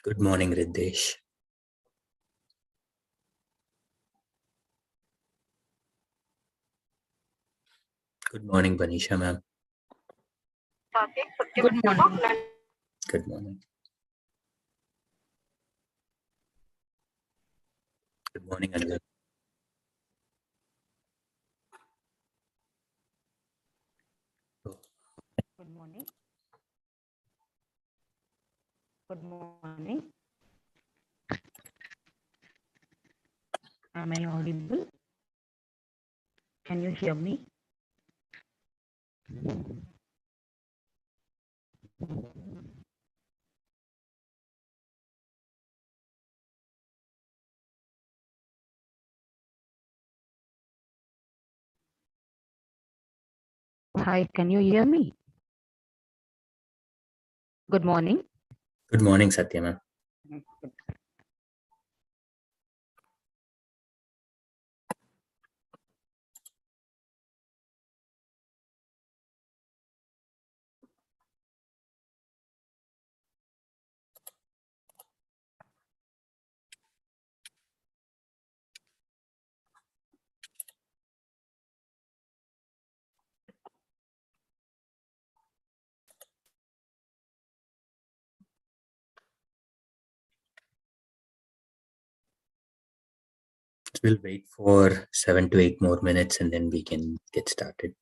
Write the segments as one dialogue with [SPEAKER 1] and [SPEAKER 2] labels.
[SPEAKER 1] Good morning, Riddesh. Good morning, Banisha ma'am.
[SPEAKER 2] Good morning.
[SPEAKER 1] Good morning. Good morning, Anil.
[SPEAKER 2] Good morning. Good morning. Am I audible? Can you hear me? Hi, can you hear me? Good morning.
[SPEAKER 1] Good morning, Satya ma'am. We'll wait for 7 to 8 more minutes and then we can get started.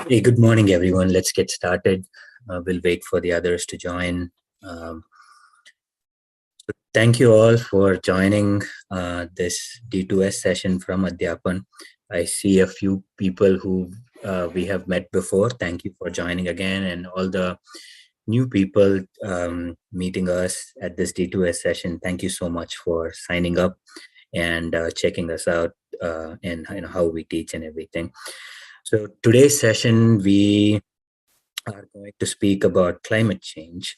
[SPEAKER 1] Hey, good morning, everyone. Let's get started. We'll wait for the others to join. Um, Thank you all for joining this D2S session from Adhyaapan. I see a few people who we have met before. Thank you for joining again, and all the new people meeting us at this D2S session. Thank you so much for signing up and checking us out and how we teach and everything. So today's session, we are going to speak about climate change.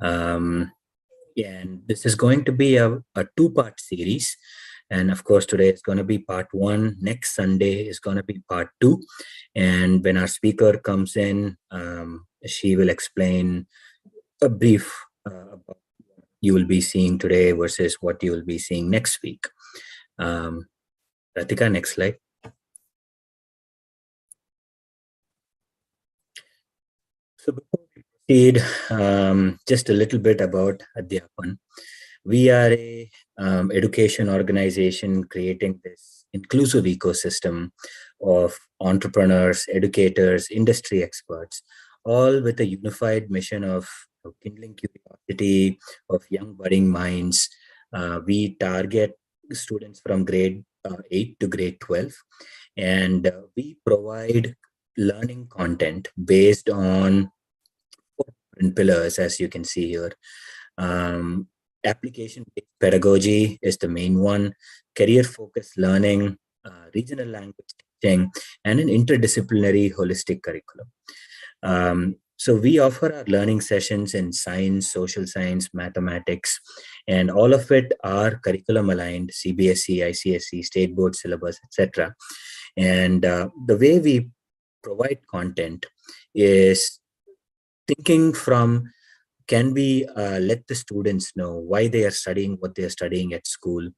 [SPEAKER 1] And this is going to be a two-part series. And of course, today is going to be part one. Next Sunday is going to be part two. And when our speaker comes in, she will explain a brief about what you will be seeing today versus what you will be seeing next week. Ratika, next slide. So before we proceed, just a little bit about Adhyaapan. We are a education organization creating this inclusive ecosystem of entrepreneurs, educators, industry experts, all with a unified mission of kindling curiosity of young budding minds. We target students from grade 8 to grade 12, and we provide learning content based on four different pillars, as you can see here. Um, Application-based pedagogy is the main one, career-focused learning, regional language teaching, and an interdisciplinary holistic curriculum. So we offer our learning sessions in science, social science, mathematics, and all of it are curriculum aligned, CBSE, ICSE, state board syllabus, etc. And the way we provide content is thinking from, can we let the students know why they are studying what they are studying at school,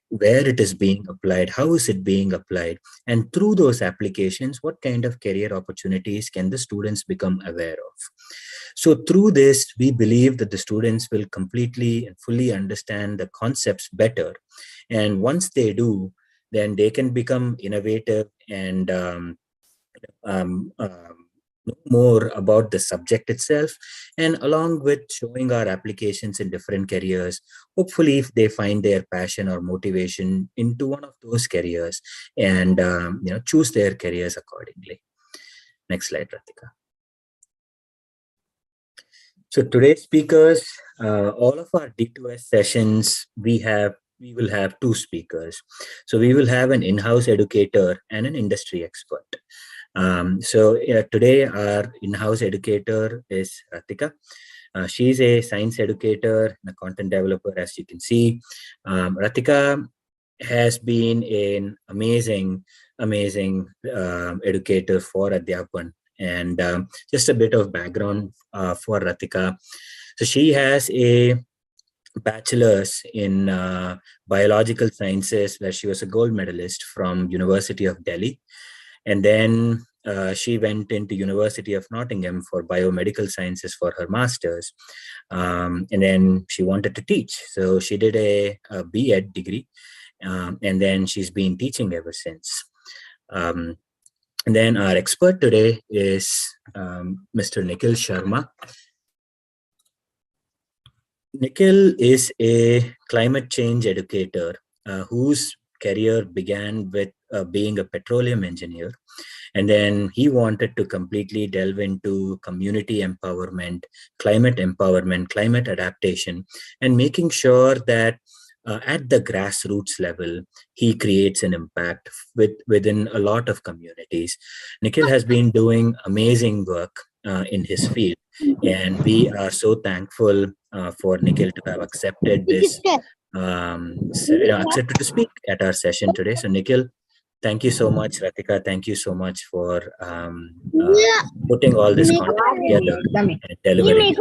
[SPEAKER 1] where it is being applied, how is it being applied, and through those applications, what kind of career opportunities can the students become aware of. So through this, we believe that the students will completely and fully understand the concepts better. And once they do, then they can become innovative and know more about the subject itself, and along with showing our applications in different careers, hopefully if they find their passion or motivation into one of those careers and choose their careers accordingly. Next slide, Ratika. So today's speakers, all of our D2S sessions, we will have two speakers. So we will have an in-house educator and an industry expert. Today our in-house educator is Ratika. She's a science educator and a content developer, as you can see. Ratika has been an amazing educator for Adhyaapan. And just a bit of background for Ratika. So she has a bachelor's in biological sciences, where she was a gold medalist from University of Delhi. And then she went into University of Nottingham for biomedical sciences for her master's. And then she wanted to teach. So she did a B.Ed degree. And then she's been teaching ever since. And then our expert today is Mr. Nikhil Sharma. Nikhil is a climate change educator whose career began with being a petroleum engineer. And then he wanted to completely delve into community empowerment, climate adaptation, and making sure that at the grassroots level, he creates an impact within a lot of communities. Nikhil has been doing amazing work in his field, and we are so thankful for Nikhil to have accepted this, accepted to speak at our session today. So Nikhil, thank you so much, Ratika. Thank you so much for putting all this content together and delivering it.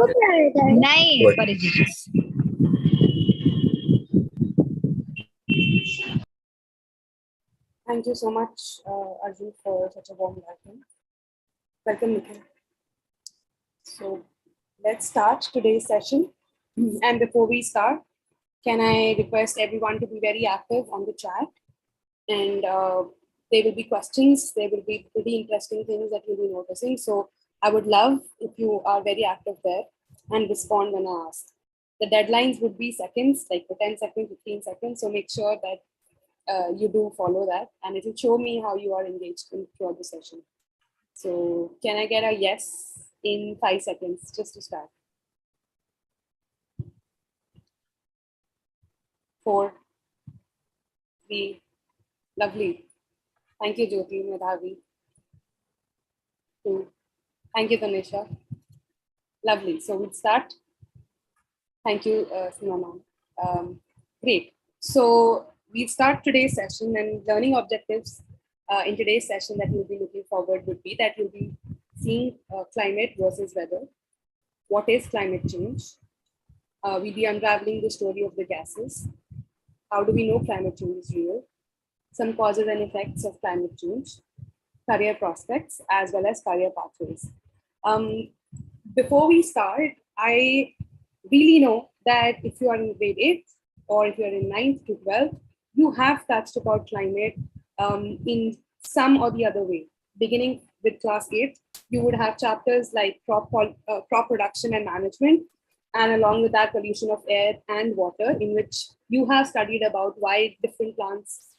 [SPEAKER 3] Thank you so much, Arjun, for such a warm welcome. Welcome, Nikhil. So let's start today's session. And before we start, can I request everyone to be very active on the chat? And there will be questions. There will be pretty interesting things that you'll be noticing. So I would love if you are very active there and respond when I ask. The deadlines would be seconds, like for 10 seconds, 15 seconds. So make sure that you do follow that, and it will show me how you are engaged throughout the session. So can I get a yes in 5 seconds just to start? 4, 3, lovely. Thank you, Jyoti, Madhavi. 2, thank you, Tanisha. Lovely. So we'll start. Thank you, Sima ma'am. Great. So we'll start today's session, and learning objectives in today's session that we'll be looking forward would be that you'll be seeing climate versus weather. What is climate change? We'll be unraveling the story of the gases. How do we know climate change is real? Some causes and effects of climate change, career prospects, as well as career pathways. Before we start, I really know that if you are in grade 8 or if you're in 9th to 12th, you have touched about climate in some or the other way. Beginning with class 8, you would have chapters like crop production and management, and along with that, pollution of air and water, in which you have studied about why different plants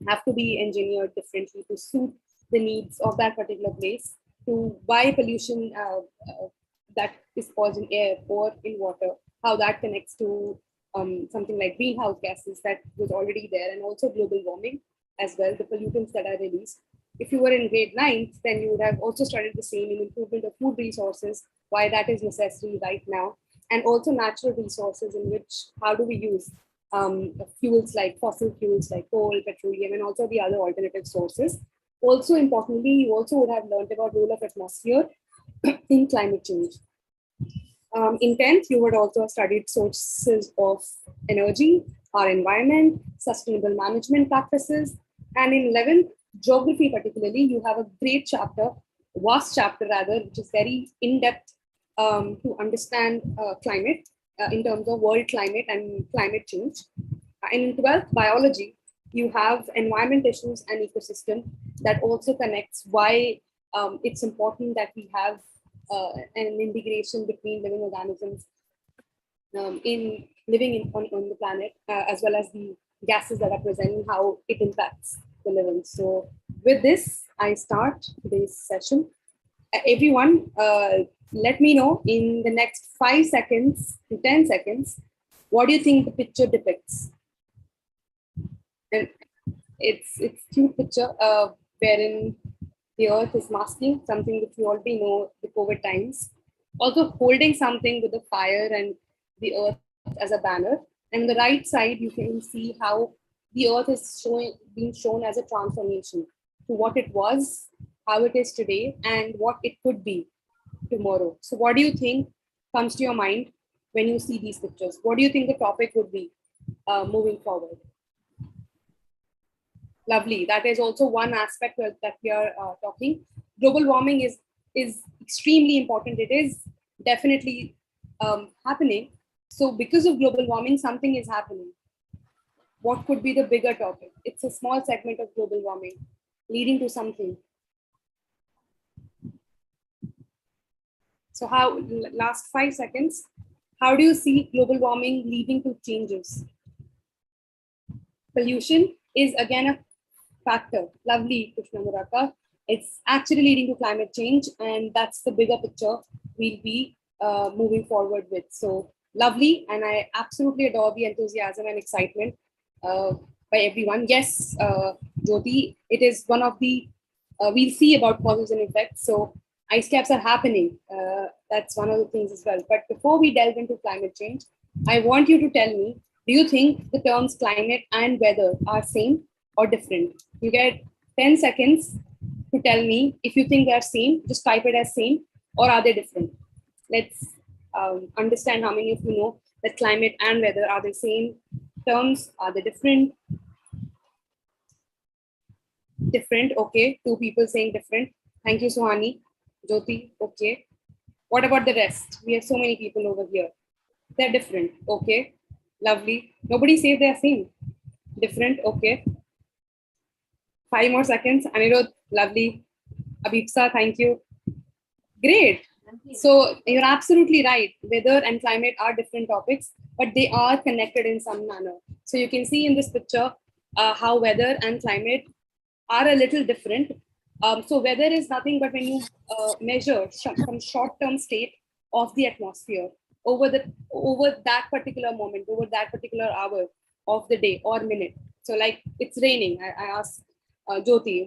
[SPEAKER 3] have to be engineered differently to suit the needs of that particular place, to why pollution that is caused in air or in water, how that connects to something like greenhouse gases that was already there, and also global warming as well, the pollutants that are released. If you were in grade 9th, then you would have also studied the same in improvement of food resources, why that is necessary right now, and also natural resources, in which how do we use fuels like fossil fuels like coal, petroleum, and also the other alternative sources. Also importantly, you also would have learned about role of atmosphere in climate change. In 10th, you would also have studied sources of energy, our environment, sustainable management practices. And in 11th, geography particularly, you have a great chapter, vast chapter rather, which is very in-depth to understand climate in terms of world climate and climate change. And in 12th, biology, you have environment issues and ecosystem that also connects why it's important that we have an integration between living organisms in living on the planet, as well as the gases that are present and how it impacts the living. So with this, I start today's session. Everyone, let me know in the next 5 seconds to 10 seconds, what do you think the picture depicts? And it's cute picture wherein the earth is masking something which we already know, the COVID times. Also holding something with the fire and the earth as a banner. And on the right side, you can see how the earth is being shown as a transformation to what it was, how it is today, and what it could be tomorrow. So what do you think comes to your mind when you see these pictures? What do you think the topic would be moving forward? Lovely. That is also one aspect that we are talking. Global warming is extremely important. It is definitely happening. So because of global warming, something is happening. What could be the bigger topic? It's a small segment of global warming leading to something. So how, last 5 seconds, how do you see global warming leading to changes? Pollution is again a factor. Lovely, Krishna Muraka. It's actually leading to climate change, and that's the bigger picture we'll be moving forward with. So lovely, and I absolutely adore the enthusiasm and excitement by everyone. Yes, Jyoti, it is one of the, we'll see about causes and effects. So ice caps are happening. That's one of the things as well. But before we delve into climate change, I want you to tell me, do you think the terms climate and weather are same or different? You get 10 seconds to tell me if you think they're same, just type it as same, or are they different? Let's understand how many of you know that climate and weather are the same terms, are they different? Different, okay. 2 people saying different. Thank you, Suhani. Jyoti, okay. What about the rest? We have so many people over here. They're different, okay. Lovely. Nobody says they're same. Different, okay. 5 more seconds. Anirudh, lovely. Abhipsa, thank you. Great. So you're absolutely right. Weather and climate are different topics, but they are connected in some manner. So you can see in this picture how weather and climate are a little different. So weather is nothing but when you measure some short-term state of the atmosphere over that particular moment, over that particular hour of the day or minute. So like it's raining. I asked Jyoti,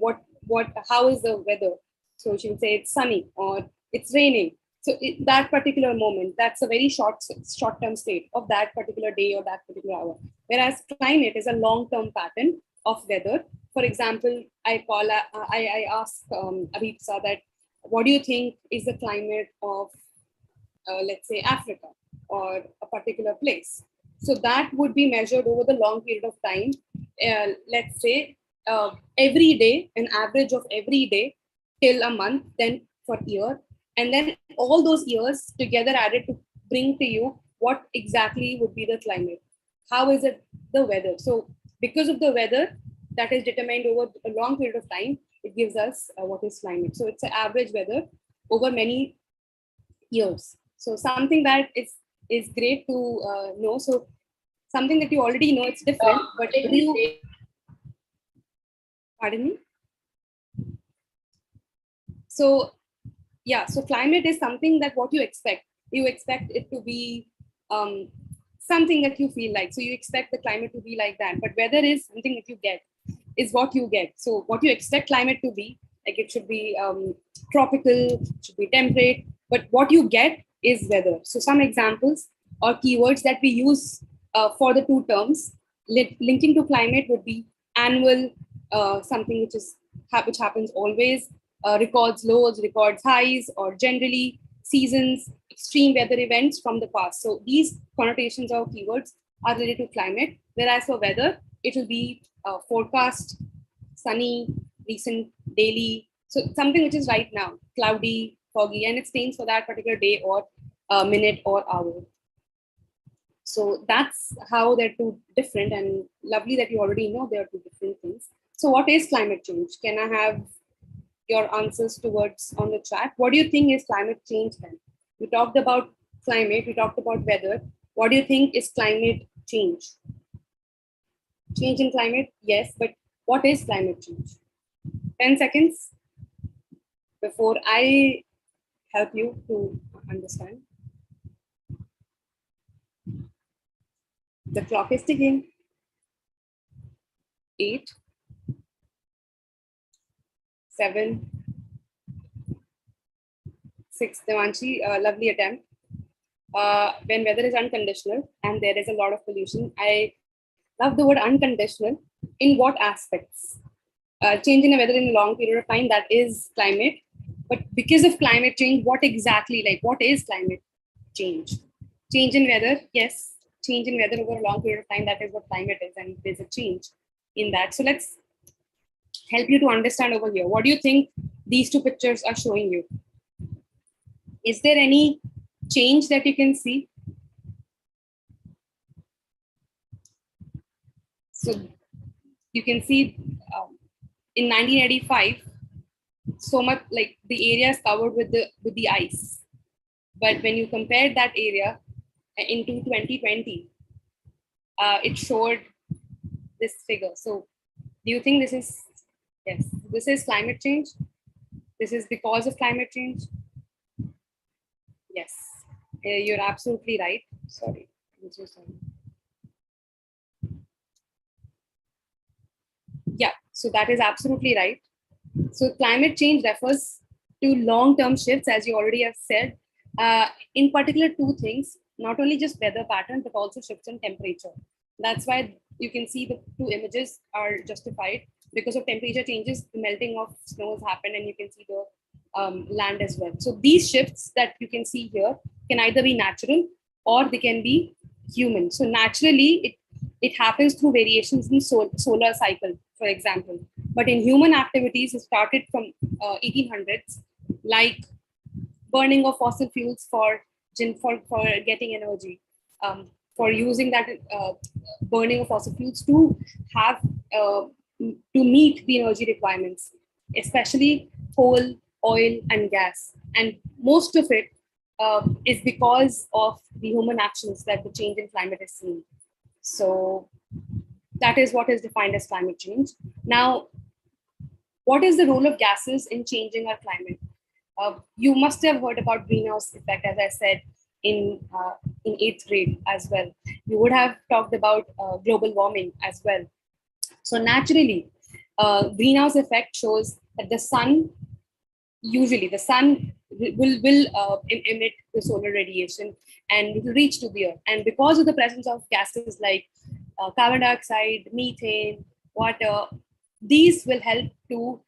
[SPEAKER 3] how is the weather? So she'll say it's sunny or it's raining. So that particular moment, that's a very short-term state of that particular day or that particular hour. Whereas climate is a long-term pattern of weather. For example, I ask Abhipsa that what do you think is the climate of let's say Africa or a particular place? So that would be measured over the long period of time. Let's say every day, an average of every day till a month, then for year, and then all those years together added to bring to you what exactly would be the climate. How is it the weather? So because of the weather that is determined over a long period of time, it gives us what is climate. So it's an average weather over many years. So something that is great to know. So something that you already know, it's different, but do you, pardon me? So yeah, so climate is something that what you expect it to be something that you feel like. So you expect the climate to be like that, but weather is something that you get, is what you get. So what you expect climate to be, like it should be tropical, it should be temperate, but what you get is weather. So some examples or keywords that we use for the two terms linking to climate would be annual, something which happens always, records lows, records highs, or generally seasons, extreme weather events from the past. So these connotations or keywords are related to climate, whereas for weather, it will be forecast, sunny, recent, daily. So something which is right now, cloudy, foggy, and it stays for that particular day or minute or hour. So that's how they're two different, and lovely that you already know they are two different things. So what is climate change? Can I have your answers towards on the chat? What do you think is climate change then? We talked about climate, we talked about weather. What do you think is climate change? Change in climate, yes, but what is climate change? 10 seconds before I help you to understand. The clock is ticking. 8, 7, 6. Devanshi, lovely attempt. When weather is unconditional and there is a lot of pollution, I love the word unconditional. In what aspects? Change in the weather in a long period of time, that is climate. But because of climate change, what exactly, like what is climate change? Change in weather, yes. Change in weather over a long period of time, that is what climate is, and there's a change in that. So let's help you to understand over here. What do you think these two pictures are showing you? Is there any change that you can see? So you can see in 1985, so much like the area is covered with the ice. But when you compare that area into 2020, it showed this figure. So do you think this is, yes, this is climate change? This is because of climate change? Yes, you're absolutely right. Sorry, I'm so sorry. Yeah, so that is absolutely right. So climate change refers to long-term shifts, as you already have said, in particular two things, not only just weather pattern, but also shifts in temperature. That's why you can see the two images are justified. Because of temperature changes, the melting of snows happen, and you can see the land as well. So these shifts that you can see here can either be natural or they can be human. So naturally, it happens through variations in solar cycle, for example. But in human activities, it started from 1800s, like burning of fossil fuels for getting energy, for using that burning of fossil fuels to have to meet the energy requirements, especially coal, oil, and gas. And most of it is because of the human actions that the change in climate is seen. So that is what is defined as climate change. Now, what is the role of gases in changing our climate? You must have heard about greenhouse effect, as I said in 8th grade as well. You would have talked about global warming as well. So naturally, greenhouse effect shows that the sun, usually the sun will emit the solar radiation and it will reach to the earth. And because of the presence of gases like carbon dioxide, methane, water, these will help to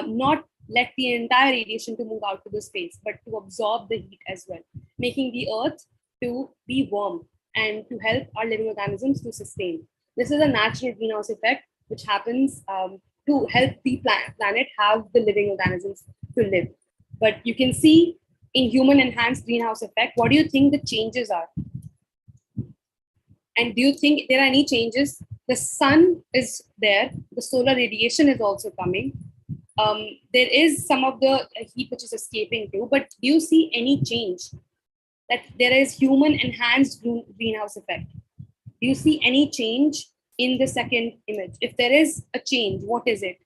[SPEAKER 3] not let the entire radiation to move out to the space, but to absorb the heat as well, making the earth to be warm and to help our living organisms to sustain. This is a natural greenhouse effect which happens to help the planet have the living organisms to live. But you can see in human enhanced greenhouse effect, what do you think the changes are? And do you think there are any changes? The sun is there, the solar radiation is also coming. There is some of the heat which is escaping too, but do you see any change that there is human enhanced greenhouse effect? Do you see any change in the second image? If there is a change, what is it?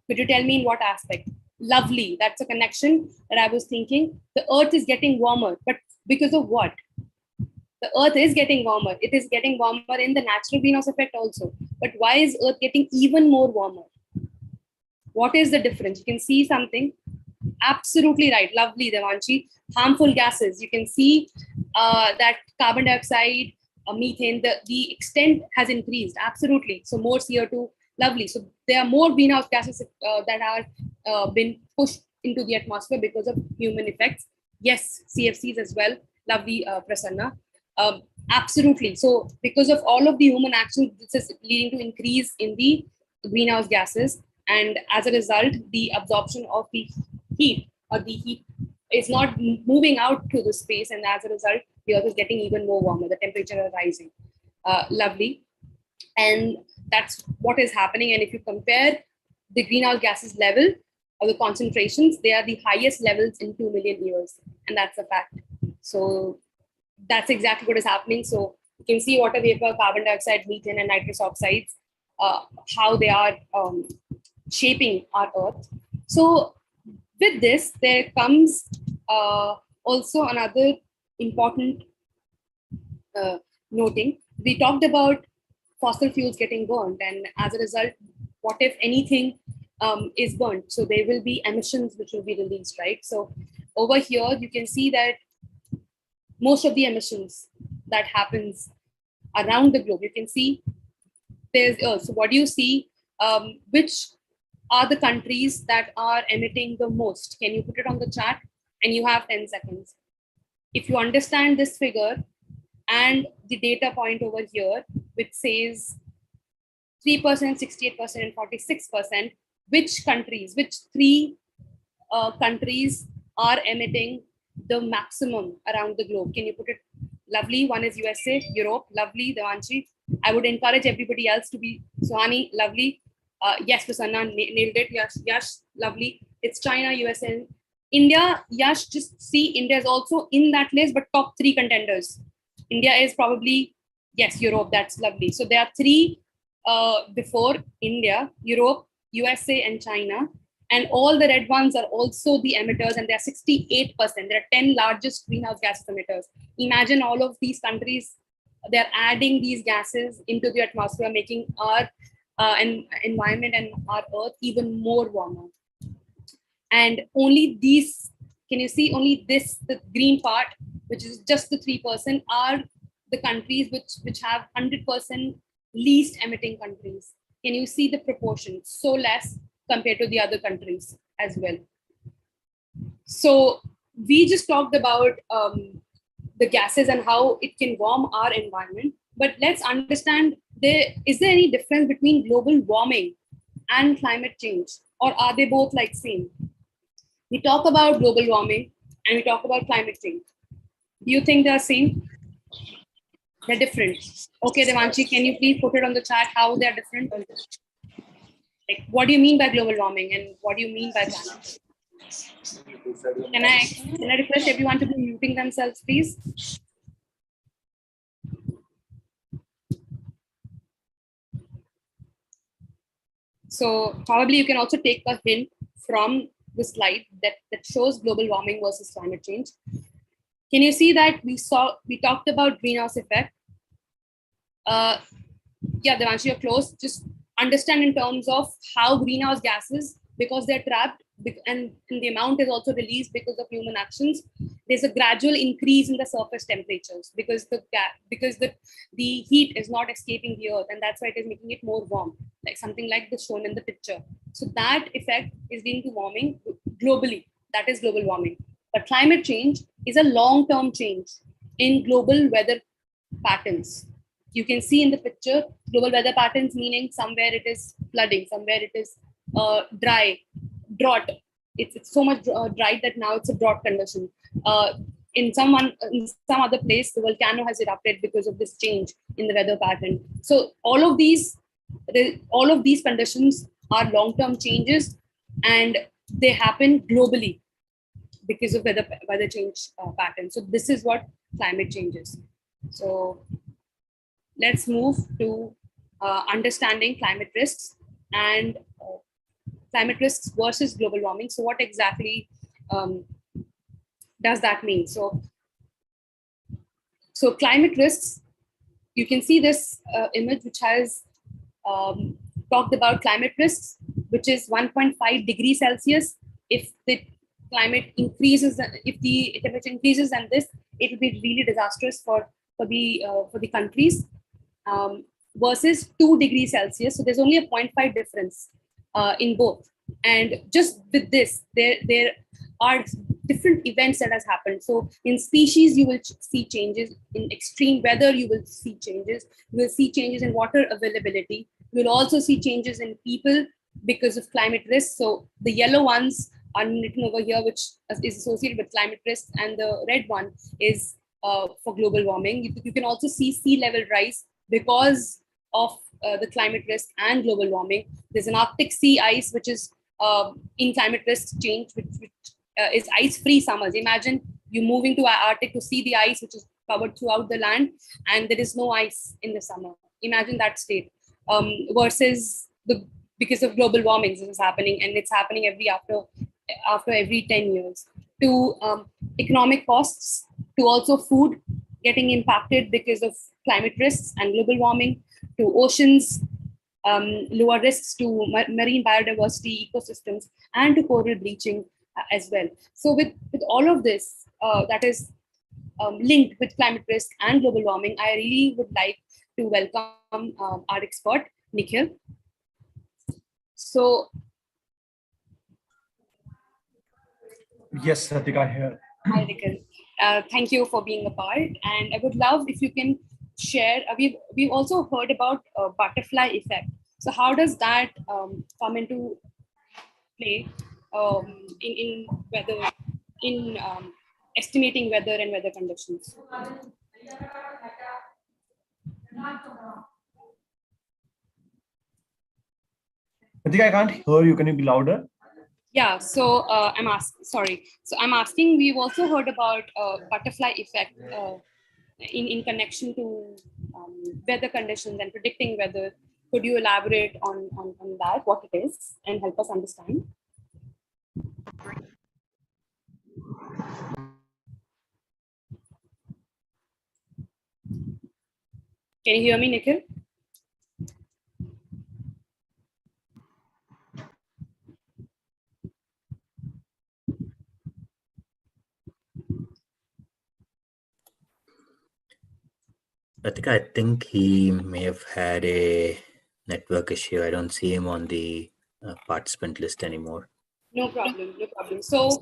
[SPEAKER 3] Could you tell me in what aspect? Lovely, that's a connection that I was thinking. The earth is getting warmer, but because of what? The earth is getting warmer. It is getting warmer in the natural greenhouse effect also. But why is earth getting even more warmer? What is the difference? You can see something. Absolutely right. Lovely, Devanshi. Harmful gases. You can see that carbon dioxide, methane, the extent has increased. Absolutely. So more CO2. Lovely. So there are more greenhouse gases that are been pushed into the atmosphere because of human effects. Yes, CFCs as well. Lovely, Prasanna. Absolutely. So because of all of the human action, this is leading to increase in the greenhouse gases. And as a result, the absorption of the heat or the heat is not moving out to the space. And as a result, the earth is getting even more warmer. The temperature is rising. Lovely. And that's what is happening. And if you compare the greenhouse gases level or the concentrations, they are the highest levels in 2 million years. And that's a fact. So that's exactly what is happening. So you can see water vapor, carbon dioxide, methane, and nitrous oxides, how they are shaping our earth. So with this, there comes also another important noting. We talked about fossil fuels getting burned, and as a result, what if anything is burnt? So there will be emissions which will be released, right? So over here, you can see that most of the emissions that happens around the globe, you can see there's so what do you see? Which are the countries that are emitting the most? Can you put it on the chat? And you have 10 seconds. If you understand this figure and the data point over here, which says 3%, 68%, and 46%, which countries, which three countries are emitting the maximum around the globe? Can you put it? Lovely. One is USA, Europe. Lovely, Devanshi. I would encourage everybody else to be Suhani. Lovely. Yes, Prasanna nailed it. Yes, lovely. It's China, USA, India. Yes, just see India is also in that list, but top 3 contenders. India is probably, yes, Europe. That's lovely. So there are 3 before India, Europe, USA, and China. And all the red ones are also the emitters, and they're 68%. There are 10 largest greenhouse gas emitters. Imagine all of these countries, they're adding these gases into the atmosphere, making our environment and our earth even more warmer. And only these, can you see only this, the green part, which is just the 3%, are the countries which have 100% least emitting countries. Can you see the proportion? So less compared to the other countries as well. So we just talked about the gases and how it can warm our environment. But let's understand, is there any difference between global warming and climate change? Or are they both like same? We talk about global warming and we talk about climate change. Do you think they're same? They're different. Okay, Devanshi, can you please put it on the chat how they're different? Like, what do you mean by global warming and what do you mean by climate? Can I request everyone to be muting themselves, please? So probably you can also take a hint from the slide that shows global warming versus climate change. Can you see that we talked about greenhouse effect? Yeah, Devanshi, you're close. Just understand in terms of how greenhouse gases, because they're trapped and the amount is also released because of human actions, there's a gradual increase in the surface temperatures because the heat is not escaping the earth, and that's why it is making it more warm, like something like this shown in the picture. So that effect is leading to warming globally. That is global warming. But climate change is a long-term change in global weather patterns. You can see in the picture global weather patterns, meaning somewhere it is flooding, somewhere it is drought. It's so much dry that now it's a drought condition. In some other place, the volcano has erupted because of this change in the weather pattern. So all of these conditions are long-term changes, and they happen globally because of weather change pattern. So this is what climate change is. So let's move to understanding climate risks and climate risks versus global warming. So what exactly does that mean? So climate risks, you can see this image which has talked about climate risks, which is 1.5 degrees Celsius. If the climate increases, if the temperature increases, then it will be really disastrous for the countries. Versus 2 degrees Celsius. So there's only a 0.5 difference in both. And just with this, there are different events that has happened. So in species, you will see changes. In extreme weather, you will see changes. You will see changes in water availability. You will also see changes in people because of climate risk. So the yellow ones are written over here, which is associated with climate risk, and the red one is for global warming. You can also see sea level rise because of the climate risk and global warming. There's an Arctic sea ice, which is in climate risk change, which is ice-free summers. Imagine you moving to Arctic to see the ice, which is covered throughout the land, and there is no ice in the summer. Imagine that state. Versus because of global warming, this is happening, and it's happening after every 10 years. To economic costs, to also food getting impacted because of climate risks and global warming, to oceans, lower risks to marine biodiversity, ecosystems, and to coral bleaching as well. So with all of this that is linked with climate risk and global warming, I really would like to welcome our expert, Nikhil. So
[SPEAKER 4] yes, Ratika here.
[SPEAKER 3] Hi, Nikhil. Thank you for being a part. And I would love if you can share. We've also heard about butterfly effect. So how does that come into play in weather, in estimating weather and weather conditions?
[SPEAKER 4] Ratika, I can't hear you. Can you be louder?
[SPEAKER 3] Yeah, so I'm asking, we've also heard about butterfly effect in connection to weather conditions and predicting weather. Could you elaborate on that, what it is, and help us understand? Can you hear me, Nikhil?
[SPEAKER 1] I think he may have had a network issue. I don't see him on the participant list anymore.
[SPEAKER 3] No problem, no problem. So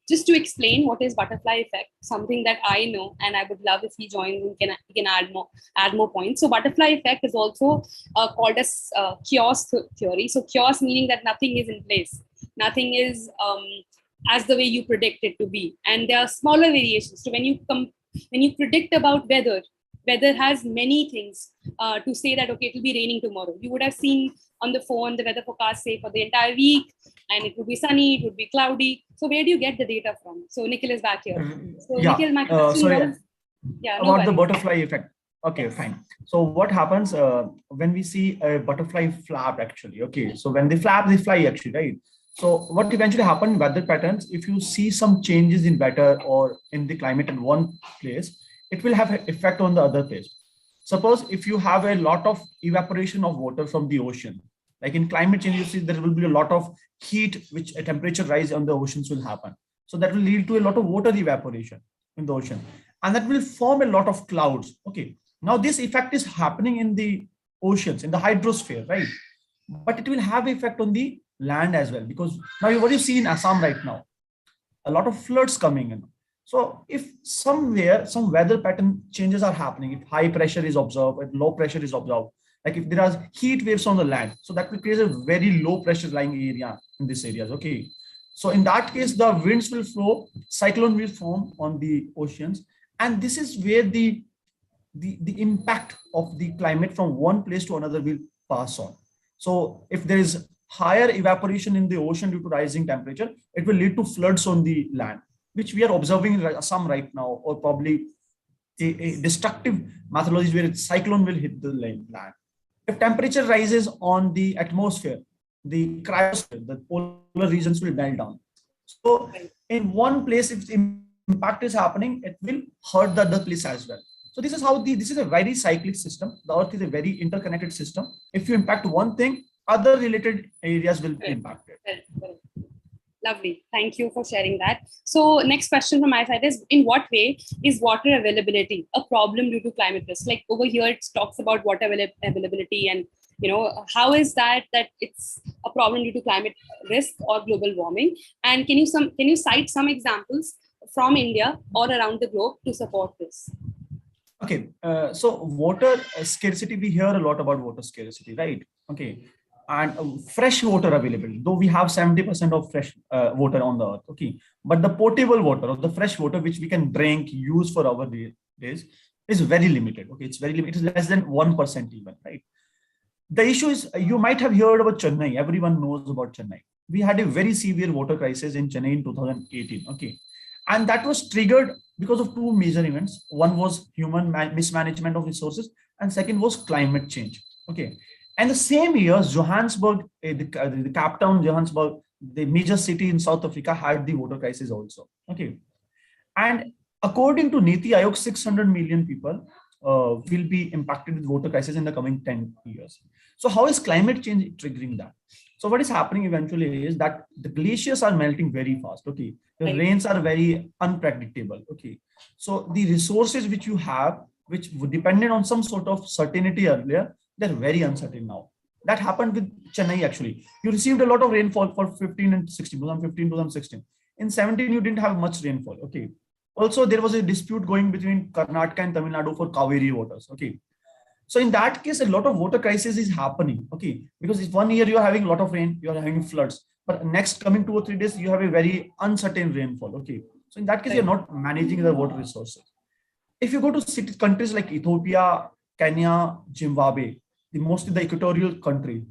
[SPEAKER 3] just to explain what is butterfly effect, something that I know, and I would love if he joins and can add more points. So butterfly effect is also called as chaos theory. So chaos meaning that nothing is in place, nothing is as the way you predict it to be, and there are smaller variations. So when you predict about weather, weather has many things to say that, okay, it will be raining tomorrow. You would have seen on the phone the weather forecast say for the entire week, and it would be sunny, it would be cloudy. So where do you get the data from? So Nikhil is back here. So
[SPEAKER 4] Yeah.
[SPEAKER 3] Nikhil, my question
[SPEAKER 4] Sorry.
[SPEAKER 3] was, yeah, no
[SPEAKER 4] About the
[SPEAKER 3] worries.
[SPEAKER 4] butterfly effect. Okay, fine. So what happens when we see a butterfly flap actually? Okay, so when they flap, they fly actually, right? So what eventually happens, weather patterns, if you see some changes in weather or in the climate in one place, it will have an effect on the other place. Suppose if you have a lot of evaporation of water from the ocean, like in climate change, you see there will be a lot of heat, which a temperature rise on the oceans will happen. So that will lead to a lot of water evaporation in the ocean, and that will form a lot of clouds. Okay, now this effect is happening in the oceans, in the hydrosphere, right? But it will have effect on the land as well, because now what you see in Assam right now, a lot of floods coming in. So if somewhere some weather pattern changes are happening, if high pressure is observed, if low pressure is observed, like if there are heat waves on the land, so that will create a very low pressure lying area in these areas. Okay, so in that case, the winds will flow, cyclone will form on the oceans, and this is where the impact of the climate from one place to another will pass on. So if there is higher evaporation in the ocean due to rising temperature, it will lead to floods on the land, which we are observing in Assam right now, or probably a destructive methodology where a cyclone will hit the land. If temperature rises on the atmosphere, the cryosphere, the polar regions will melt down. So in one place, if the impact is happening, it will hurt the other place as well. So this is how this is a very cyclic system. The Earth is a very interconnected system. If you impact one thing, other related areas will be impacted.
[SPEAKER 3] Lovely. Thank you for sharing that. So next question from my side is, in what way is water availability a problem due to climate risk? Like over here, it talks about water availability, and how is that it's a problem due to climate risk or global warming? And can you cite some examples from India or around the globe to support this?
[SPEAKER 4] Okay, so water scarcity, we hear a lot about water scarcity, right? Okay, and fresh water availability, though we have 70% of fresh water on the earth, okay, but the potable water or the fresh water which we can drink, use for our days is very limited. Okay, it's very limited, it's less than 1% even, right? The issue is, you might have heard about Chennai. Everyone knows about Chennai. We had a very severe water crisis in Chennai in 2018, okay, and that was triggered because of two major events. One was human mismanagement of resources, and second was climate change. Okay, and the same year, Johannesburg, the Cape Town, Johannesburg, the major city in South Africa, had the water crisis also. Okay, and according to Niti Aayog, 600 million people will be impacted with water crisis in the coming 10 years. So how is climate change triggering that? So what is happening eventually is that the glaciers are melting very fast. Okay, the rains are very unpredictable. Okay, so the resources which you have, which depended on some sort of certainty earlier, they're very uncertain now. That happened with Chennai actually. You received a lot of rainfall for 15 and 16, 2015, 2016. In 17, you didn't have much rainfall. Okay. Also, there was a dispute going between Karnataka and Tamil Nadu for Kaveri waters. Okay. So in that case, a lot of water crisis is happening. Okay. Because if 1 year you're having a lot of rain, you're having floods. But next coming 2 or 3 days, you have a very uncertain rainfall. Okay. So in that case, you're not managing the water resources. If you go to countries like Ethiopia, Kenya, Zimbabwe, mostly the equatorial country,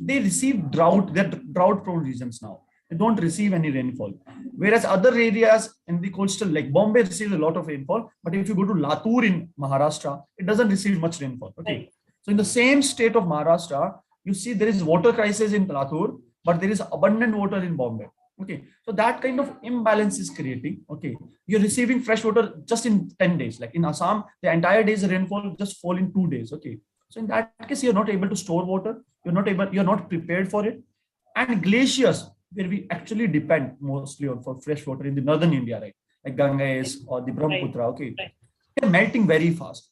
[SPEAKER 4] they receive drought. They're drought-prone regions now. They don't receive any rainfall. Whereas other areas in the coastal, like Bombay, receives a lot of rainfall. But if you go to Latur in Maharashtra, it doesn't receive much rainfall. Okay. So in the same state of Maharashtra, you see there is water crisis in Latur, but there is abundant water in Bombay. Okay, so that kind of imbalance is creating. Okay, you're receiving fresh water just in 10 days. Like in Assam, the entire day's rainfall just fall in 2 days. Okay, so in that case, you're not able to store water. You're not prepared for it. And glaciers, where we actually depend mostly on for fresh water in the northern India, right? Like Ganges or the Brahmaputra. Okay, they're melting very fast.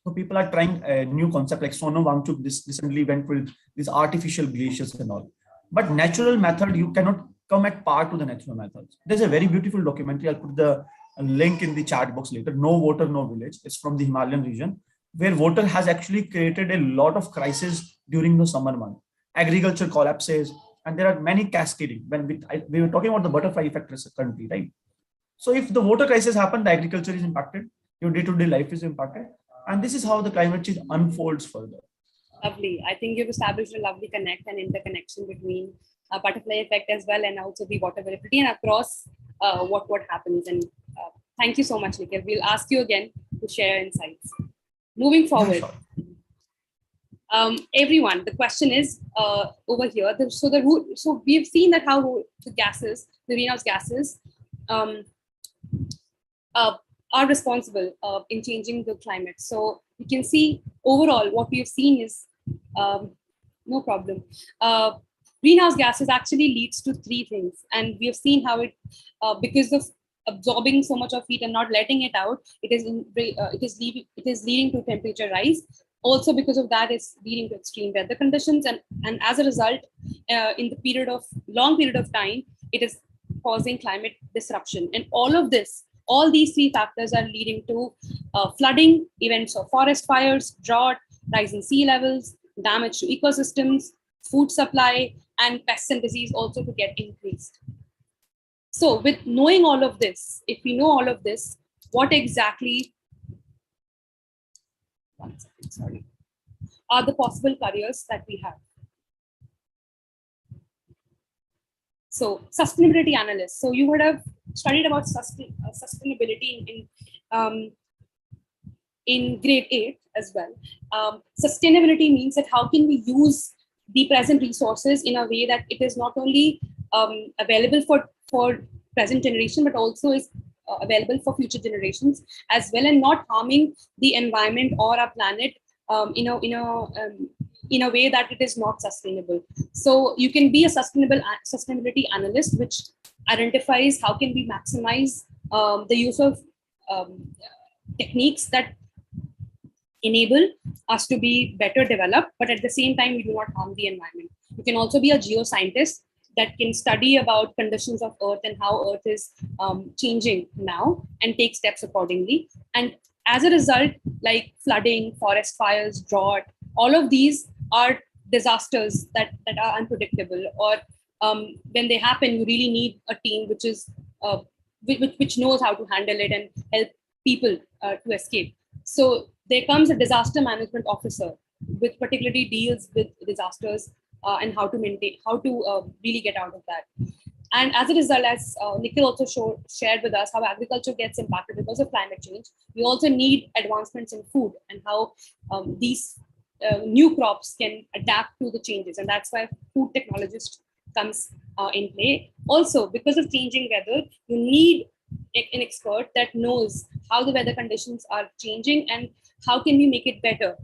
[SPEAKER 4] So people are trying a new concept, like Sonam Wangchuk this recently went with these artificial glaciers and all. But natural method, you cannot come at par to the natural methods. There's a very beautiful documentary. I'll put the link in the chat box later. No Water, No Village. It's from the Himalayan region, where water has actually created a lot of crisis during the summer month. Agriculture collapses, and there are many cascading. When we were talking about the butterfly effect currently, right? So if the water crisis happens, the agriculture is impacted, your day-to-day life is impacted, And this is how the climate change unfolds further.
[SPEAKER 3] Lovely. I think you've established a lovely connect and interconnection between butterfly effect as well, and also the water availability and across what happens. And thank you so much, Nikhil. We'll ask you again to share insights. Moving forward.
[SPEAKER 4] Yeah, sure.
[SPEAKER 3] Everyone, the question is over here. So we've seen that how the gases, the greenhouse gases, are responsible in changing the climate. So you can see overall what we've seen is no problem. Greenhouse gases actually leads to three things, and we have seen how it because of absorbing so much of heat and not letting it out, it is leading to temperature rise. Also, because of that, it's leading to extreme weather conditions, and as a result, in the long period of time, it is causing climate disruption. And all these three factors are leading to flooding, events of forest fires, drought, rising sea levels, damage to ecosystems, food supply, and pests and disease also to get increased. So with knowing all of this, if we know all of this, what exactly are the possible careers that we have? So sustainability analysts. So you would have studied about sustainability in grade 8 as well. Sustainability means that how can we use the present resources in a way that it is not only available for present generation, but also is available for future generations as well, and not harming the environment or our planet in a way that it is not sustainable. So you can be a sustainability analyst, which identifies how can we maximize the use of techniques that enable us to be better developed, but at the same time, we do not harm the environment. You can also be a geoscientist that can study about conditions of Earth and how Earth is changing now and take steps accordingly. And as a result, like flooding, forest fires, drought, all of these are disasters that are unpredictable, or when they happen, you really need a team which knows how to handle it and help people to escape. So there comes a disaster management officer, which particularly deals with disasters and how to really get out of that. And as a result, as Nikhil also shared with us, how agriculture gets impacted because of climate change, we also need advancements in food and how these new crops can adapt to the changes. And that's why food technologist comes in play. Also, because of changing weather, you need an expert that knows how the weather conditions are changing and how can we make it better.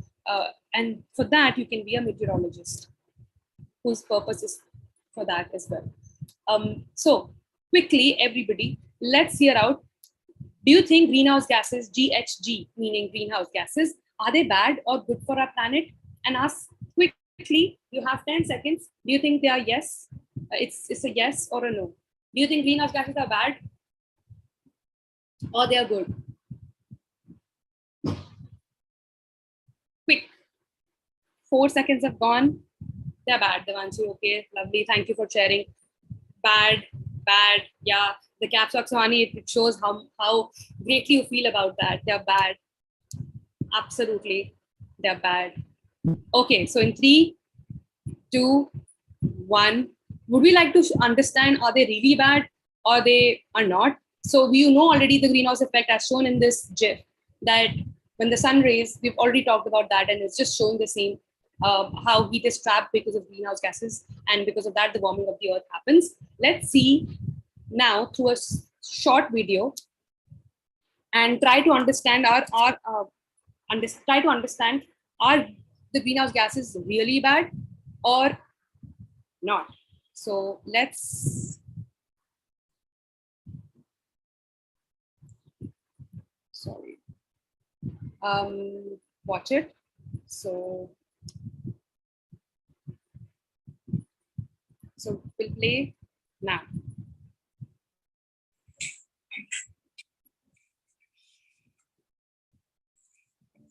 [SPEAKER 3] And for that, you can be a meteorologist, whose purpose is for that as well. So quickly, everybody, let's hear out. Do you think greenhouse gases, GHG, meaning greenhouse gases, are they bad or good for our planet? And ask quickly, you have 10 seconds. Do you think they are yes? It's a yes or a no. Do you think greenhouse gases are bad or they are good? Quick. 4 seconds have gone. They're bad. Devanshu, okay, lovely. Thank you for sharing. Bad. Yeah, the caps lock, Sohani, it shows how greatly you feel about that. They're bad. Absolutely, they're bad. Okay, so in 3, 2, 1, would we like to understand, are they really bad or they are not? So you know already the greenhouse effect as shown in this GIF, that when the sun rays, we've already talked about that, and it's just showing the same, how heat is trapped because of greenhouse gases, and because of that, the warming of the earth happens. Let's see now through a short video and try to understand are the greenhouse gases really bad or not. So let's watch it. So we'll play now.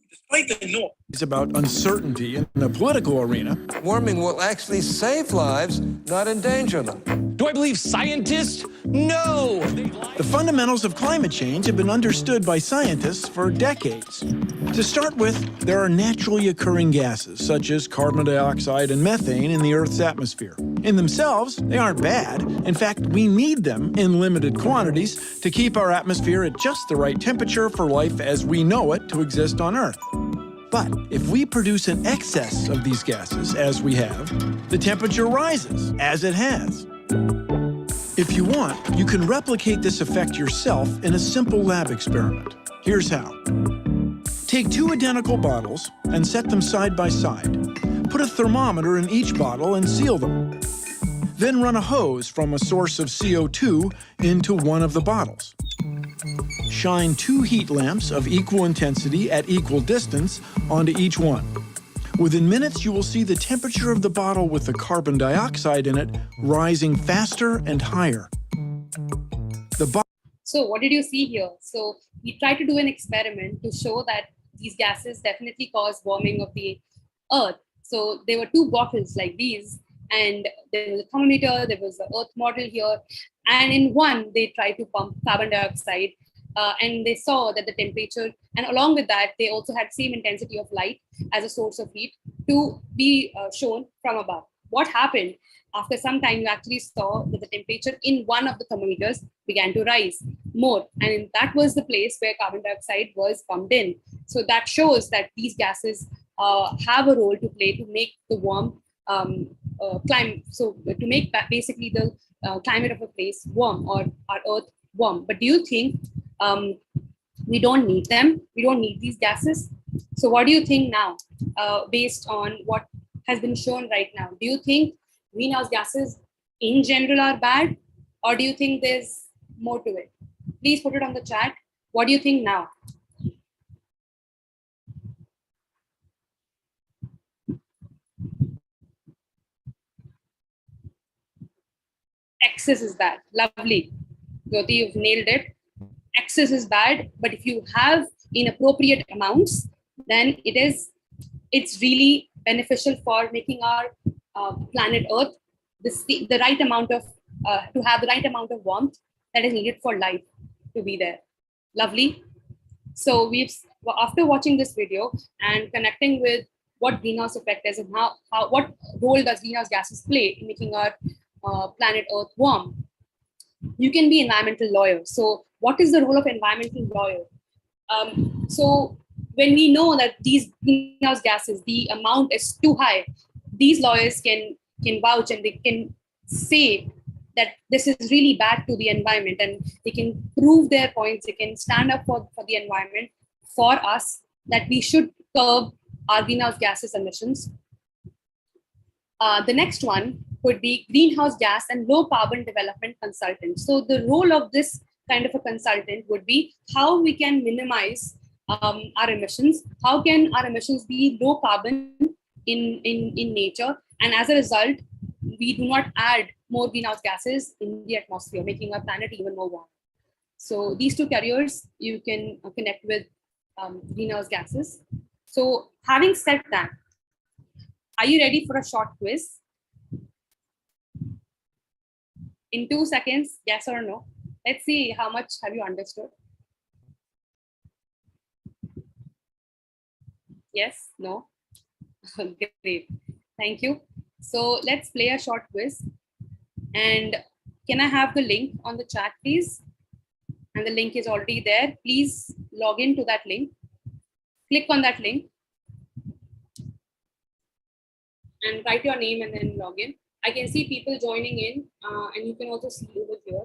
[SPEAKER 5] Despite the about uncertainty in the political arena.
[SPEAKER 6] Warming will actually save lives, not endanger them.
[SPEAKER 7] Do I believe scientists? No!
[SPEAKER 5] The fundamentals of climate change have been understood by scientists for decades. To start with, there are naturally occurring gases, such as carbon dioxide and methane in the Earth's atmosphere. In themselves, they aren't bad. In fact, we need them in limited quantities to keep our atmosphere at just the right temperature for life as we know it to exist on Earth. But if we produce an excess of these gases, as we have, the temperature rises, as it has. If you want, you can replicate this effect yourself in a simple lab experiment. Here's how. Take two identical bottles and set them side by side. Put a thermometer in each bottle and seal them. Then run a hose from a source of CO2 into one of the bottles. Shine two heat lamps of equal intensity at equal distance onto each one. Within minutes, you will see the temperature of the bottle with the carbon dioxide in it rising faster and higher.
[SPEAKER 3] So what did you see here? So we tried to do an experiment to show that these gases definitely cause warming of the Earth. So there were two bottles like these, and there was a thermometer, there was the Earth model here, and in one they tried to pump carbon dioxide, and they saw that the temperature, and along with that, they also had same intensity of light as a source of heat to be shown from above. What happened? After some time, you actually saw that the temperature in one of the thermometers began to rise more. And that was the place where carbon dioxide was pumped in. So that shows that these gases have a role to play to make the warm climate. So to make basically the climate of a place warm, or our Earth warm. But do you think we don't need them? We don't need these gases? So what do you think now, based on what has been shown right now? Do you think greenhouse gases in general are bad, or do you think there's more to it? Please put it on the chat. What do you think now? Excess is bad. Lovely. Jyoti, you've nailed it. Excess is bad, but if you have inappropriate amounts, then it's really beneficial for making our planet Earth the right amount of to have the right amount of warmth that is needed for life to be there. Lovely. So after watching this video and connecting with what greenhouse effect is and what role does greenhouse gases play in making our planet Earth warm, you can be environmental lawyer. So what is the role of environmental lawyer? So when we know that these greenhouse gases, the amount is too high, these lawyers can vouch and they can say that this is really bad to the environment, and they can prove their points. They can stand up for the environment for us, that we should curb our greenhouse gases emissions. The next one would be greenhouse gas and low carbon development consultant. So the role of this kind of a consultant would be how we can minimize our emissions. How can our emissions be low carbon in nature? And as a result, we do not add more greenhouse gases in the atmosphere, making our planet even more warm. So these two carriers, you can connect with greenhouse gases. So having said that, are you ready for a short quiz? In 2 seconds, yes or no? Let's see how much have you understood. Yes, no? Great, thank you. So let's play a short quiz. And can I have the link on the chat, please? And the link is already there. Please log into that link. Click on that link and write your name and then log in. I can see people joining in, and you can also see over here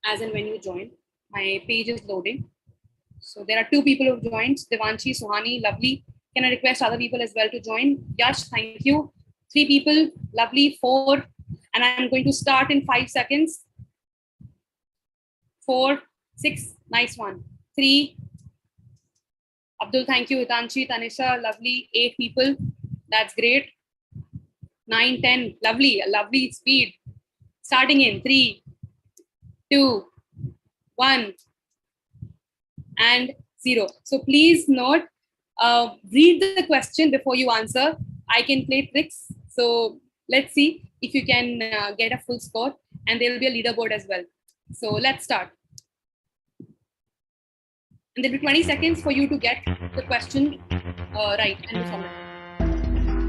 [SPEAKER 3] as and when you join. My page is loading. So there are 2 people who have joined, Devanshi, Suhani, lovely. Can I request other people as well to join? Yash, thank you. 3 people, lovely, 4. And I'm going to start in 5 seconds. 4, 6, nice one. 3. Abdul, thank you. Hitanshi, Tanisha, lovely. 8 people, that's great. 9, 10, lovely, a lovely speed. Starting in 3, 2, 1, and 0. So please note, Read the question before you answer. I can play tricks. So let's see if you can get a full score, and there will be a leaderboard as well. So let's start. And there'll be 20 seconds for you to get the question right and the format.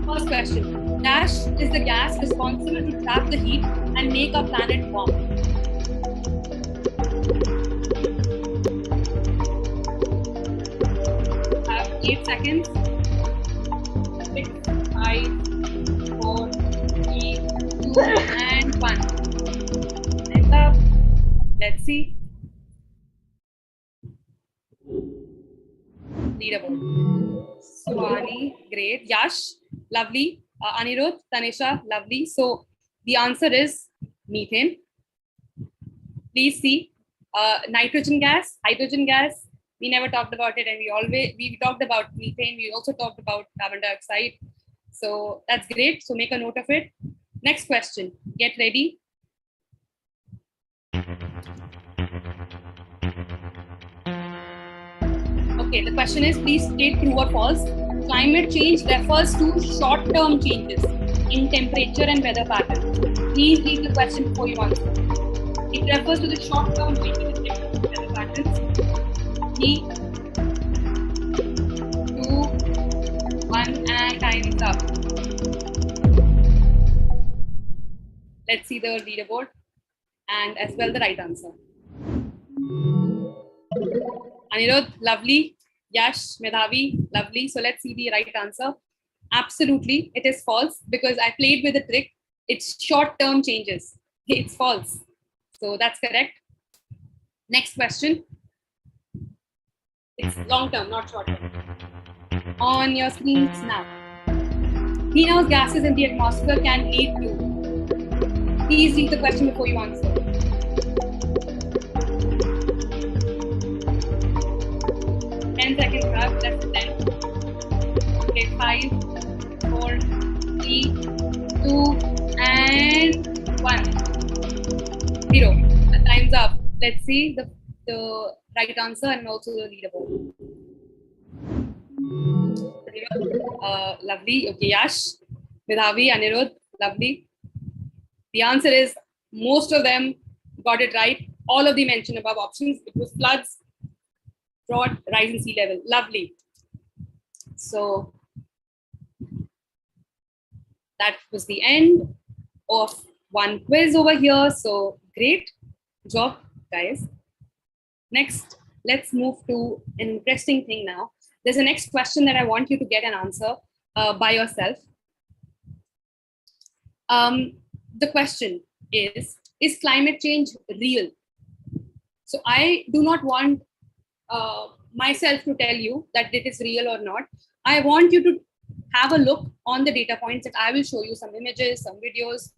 [SPEAKER 3] First question. Dash is the gas responsible to trap the heat and make our planet warm. Have 8 seconds. 6, 5, 4, 3, 2, and 1. Hands up. Let's see. Leaderboard. Swani, great. Yash, lovely. Anirudh, Tanisha, lovely. So the answer is methane. Please see. Nitrogen gas, hydrogen gas. We never talked about it, and we talked about methane. We also talked about carbon dioxide. So that's great. So make a note of it. Next question. Get ready. Okay, the question is, please state true or false. Climate change refers to short-term changes in temperature and weather patterns. Please read the question before you answer. It refers to the short-term changes in temperature and weather patterns. 3, 2, 1, and time is up. Let's see the leaderboard and as well the right answer. Anirudh, lovely. Yash, Medhavi, lovely. So let's see the right answer. Absolutely, it is false because I played with the trick. It's short-term changes. It's false. So that's correct. Next question. It's long-term, not short-term. On your screens now. Greenhouse gases in the atmosphere can lead to. Please read the question before you answer. 10 seconds left, less than 10. Okay, 5, 4, 3, 2, and 1. 0. The time's up. Let's see the right answer and also the leaderboard. Lovely. Okay, Yash, Medhavi, Anirudh, lovely. The answer is most of them got it right. All of the mentioned above options. It was floods, drought, rise in sea level. Lovely. So that was the end of one quiz over here. So great job, guys. Next, let's move to an interesting thing now. There's a next question that I want you to get an answer by yourself. The question is climate change real? So I do not want myself to tell you that it is real or not. I want you to have a look on the data points that I will show you, some images, some videos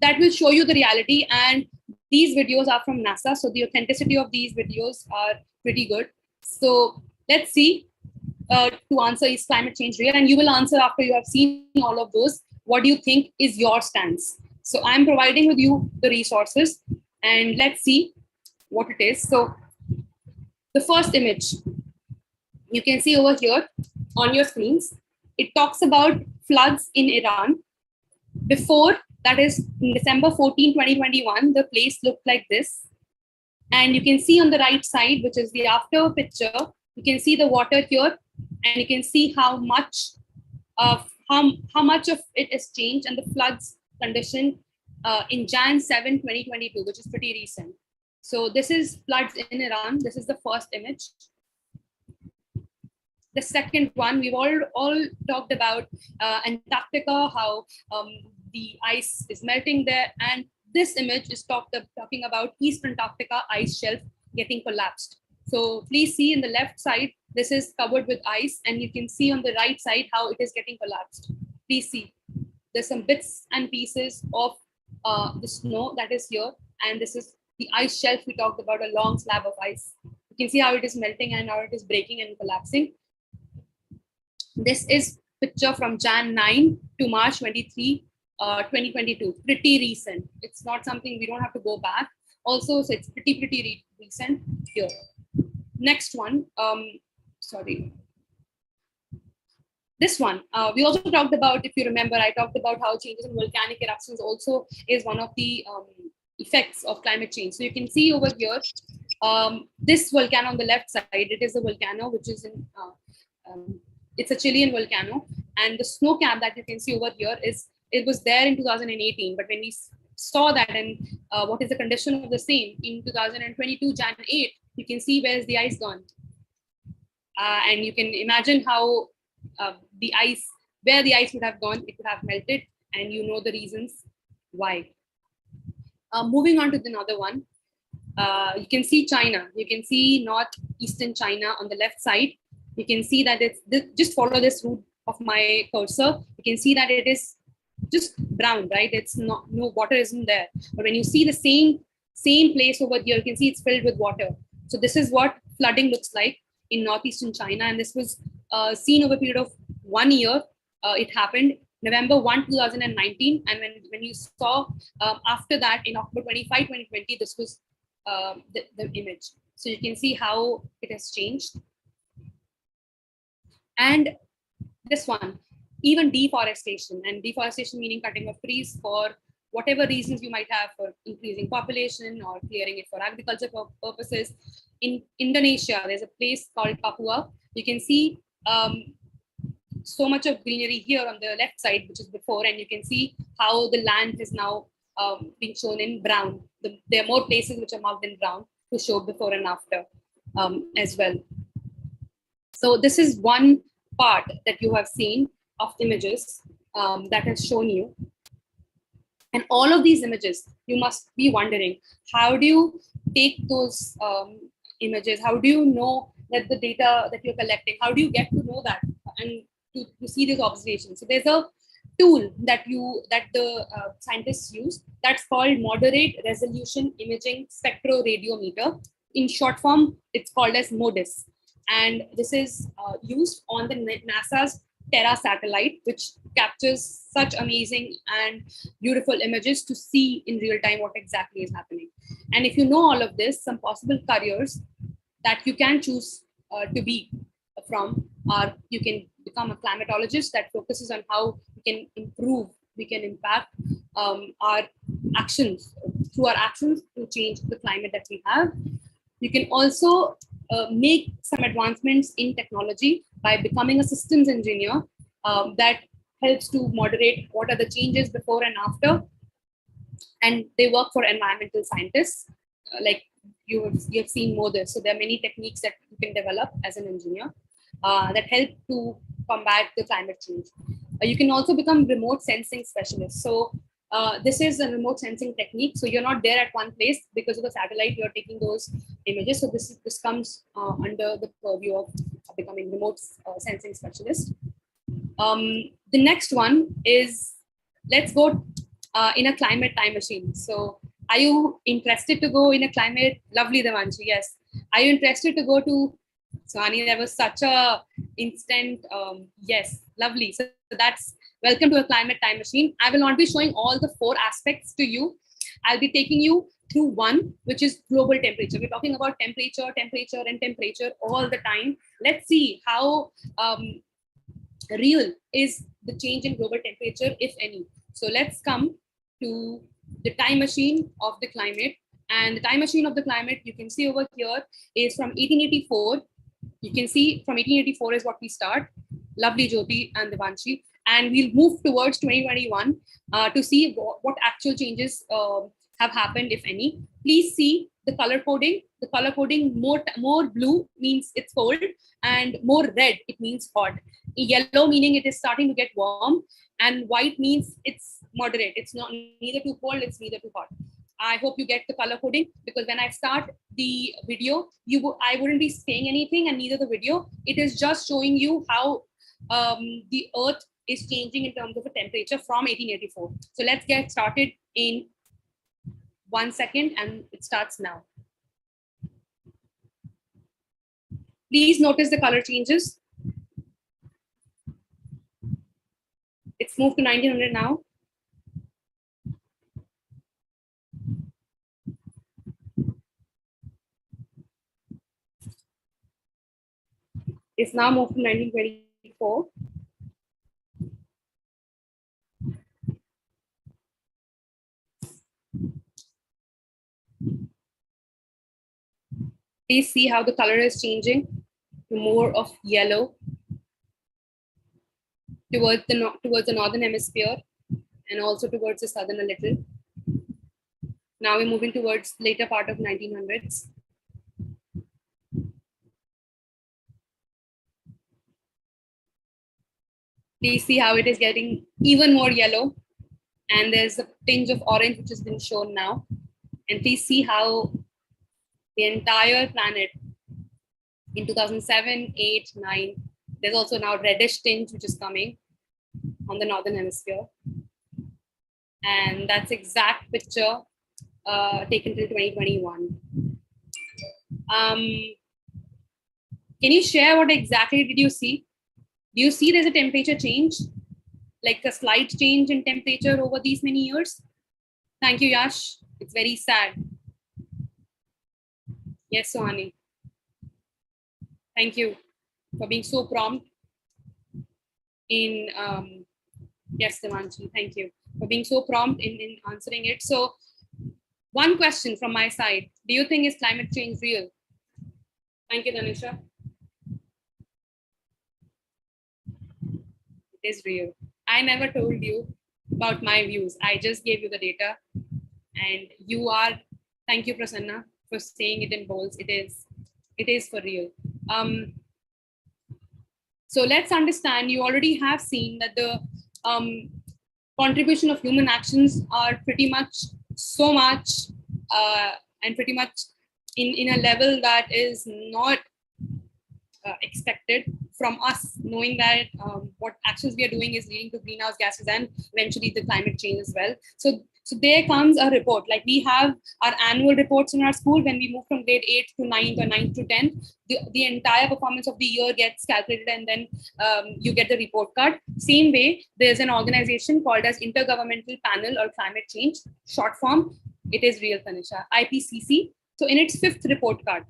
[SPEAKER 3] that will show you the reality. And these videos are from NASA, so the authenticity of these videos are pretty good. So let's see to answer, is climate change real? And you will answer after you have seen all of those. What do you think is your stance? So I'm providing with you the resources, and let's see what it is. So the first image you can see over here on your screens, it talks about floods in Iran. Before, that is in December 14, 2021, the place looked like this. And you can see on the right side, which is the after picture, you can see the water here, and you can see how much of it has changed, and the floods condition in Jan 7, 2022, which is pretty recent. So this is floods in Iran. This is the first image. The second one, we've all talked about Antarctica, how the ice is melting there. And this image is talking about East Antarctica ice shelf getting collapsed. So please see in the left side, this is covered with ice, and you can see on the right side how it is getting collapsed. Please see, there's some bits and pieces of the snow that is here, and this is the ice shelf we talked about, a long slab of ice. You can see how it is melting and how it is breaking and collapsing. This is picture from Jan 9 to March 23, 2022. Pretty recent. It's not something, we don't have to go back. Also, so it's pretty recent here. Next one, sorry, This one, we also talked about, if you remember, I talked about how changes in volcanic eruptions also is one of the effects of climate change. So you can see over here, this volcano on the left side, it is a volcano which is in, it's a Chilean volcano. And the snow cap that you can see over here it was there in 2018. But when we saw that and what is the condition of the same in 2022, Jan 8, you can see where's the ice gone. And you can imagine how the ice, where the ice would have gone, it would have melted, and you know the reasons why. Moving on to another one, you can see China. You can see northeastern China on the left side. You can see that it's just follow this route of my cursor. You can see that it is just brown, right? It's not, no water isn't there. But when you see the same place over here, you can see it's filled with water. So this is what flooding looks like in northeastern China, and this was seen over a period of 1 year. It happened November 1, 2019, and when you saw after that in October 25, 2020, this was the image. So you can see how it has changed. And this one, even deforestation, and deforestation meaning cutting of trees for whatever reasons you might have, for increasing population or clearing it for agriculture purposes. In Indonesia, there's a place called Papua. You can see so much of greenery here on the left side, which is before, and you can see how the land is now being shown in brown. There are more places which are marked in brown to show before and after as well. So this is one part that you have seen of images that has shown you. And all of these images, you must be wondering, how do you take those images? How do you know that the data that you're collecting, how do you get to know that and to see these observations? So there's a tool that the scientists use that's called Moderate Resolution Imaging Spectroradiometer. In short form, it's called as MODIS. And this is used on the NASA's Terra satellite, which captures such amazing and beautiful images to see in real time what exactly is happening. And if you know all of this, some possible careers that you can choose to be from are, you can become a climatologist that focuses on how we can improve, we can impact our actions, through our actions to change the climate that we have. You can also make some advancements in technology by becoming a systems engineer that helps to moderate what are the changes before and after. And they work for environmental scientists, like you have seen more this. So there are many techniques that you can develop as an engineer that help to combat the climate change. You can also become remote sensing specialist. So this is a remote sensing technique. So you're not there at one place because of the satellite, you're taking those images. So this comes under the purview of becoming remote sensing specialist. The next one is, let's go in a climate time machine. So are you interested to go in a climate? Lovely, Devanshi, yes. Are you interested to go to Swani? There was such a instant yes, lovely. So that's welcome to a climate time machine. I will not be showing all the 4 aspects to you. I'll be taking you through one, which is global temperature. We're talking about temperature, temperature, and temperature all the time. Let's see how real is the change in global temperature, if any. So let's come to the time machine of the climate. And the time machine of the climate, you can see over here, is from 1884. You can see from 1884 is what we start. Lovely, Jyoti and Devanshi. And we'll move towards 2021 to see what actual changes have happened, if any. Please see the color coding. The color coding, more blue means it's cold, and more red, it means hot. Yellow meaning it is starting to get warm, and white means it's moderate. It's not neither too cold, it's neither too hot. I hope you get the color coding, because when I start the video, I wouldn't be saying anything, and neither the video. It is just showing you how the Earth is changing in terms of a temperature from 1884. So let's get started in 1 second, and it starts now. Please notice the color changes. It's moved to 1900 now. It's now moved to 1924. Please see how the color is changing to more of yellow towards the northern hemisphere and also towards the southern a little. Now we're moving towards later part of 1900s. Please see how it is getting even more yellow, and there's a tinge of orange which has been shown now. And please see how the entire planet in 2007, 8, 9, there's also now reddish tinge which is coming on the northern hemisphere. And that's exact picture taken till 2021. Can you share what exactly did you see? Do you see there's a temperature change? Like a slight change in temperature over these many years? Thank you, Yash. It's very sad. Yes, Sohani. Thank you for being so prompt in, yes, Devanshi, thank you for being so prompt in answering it. So one question from my side, do you think is climate change real? Thank you, Danisha. It is real. I never told you about my views. I just gave you the data, and you are, thank you, Prasanna, for saying it in bolds. It is for real. So let's understand, you already have seen that the contribution of human actions are pretty much so much and pretty much in a level that is not expected from us, knowing that what actions we are doing is leading to greenhouse gases and eventually the climate change as well. So there comes a report, like we have our annual reports in our school. When we move from grade 8 to 9 or 9 to 10, the entire performance of the year gets calculated, and then you get the report card. Same way, there's an organization called as Intergovernmental Panel or Climate Change, short form. It is real, Tanisha, IPCC. So in its 5th report card,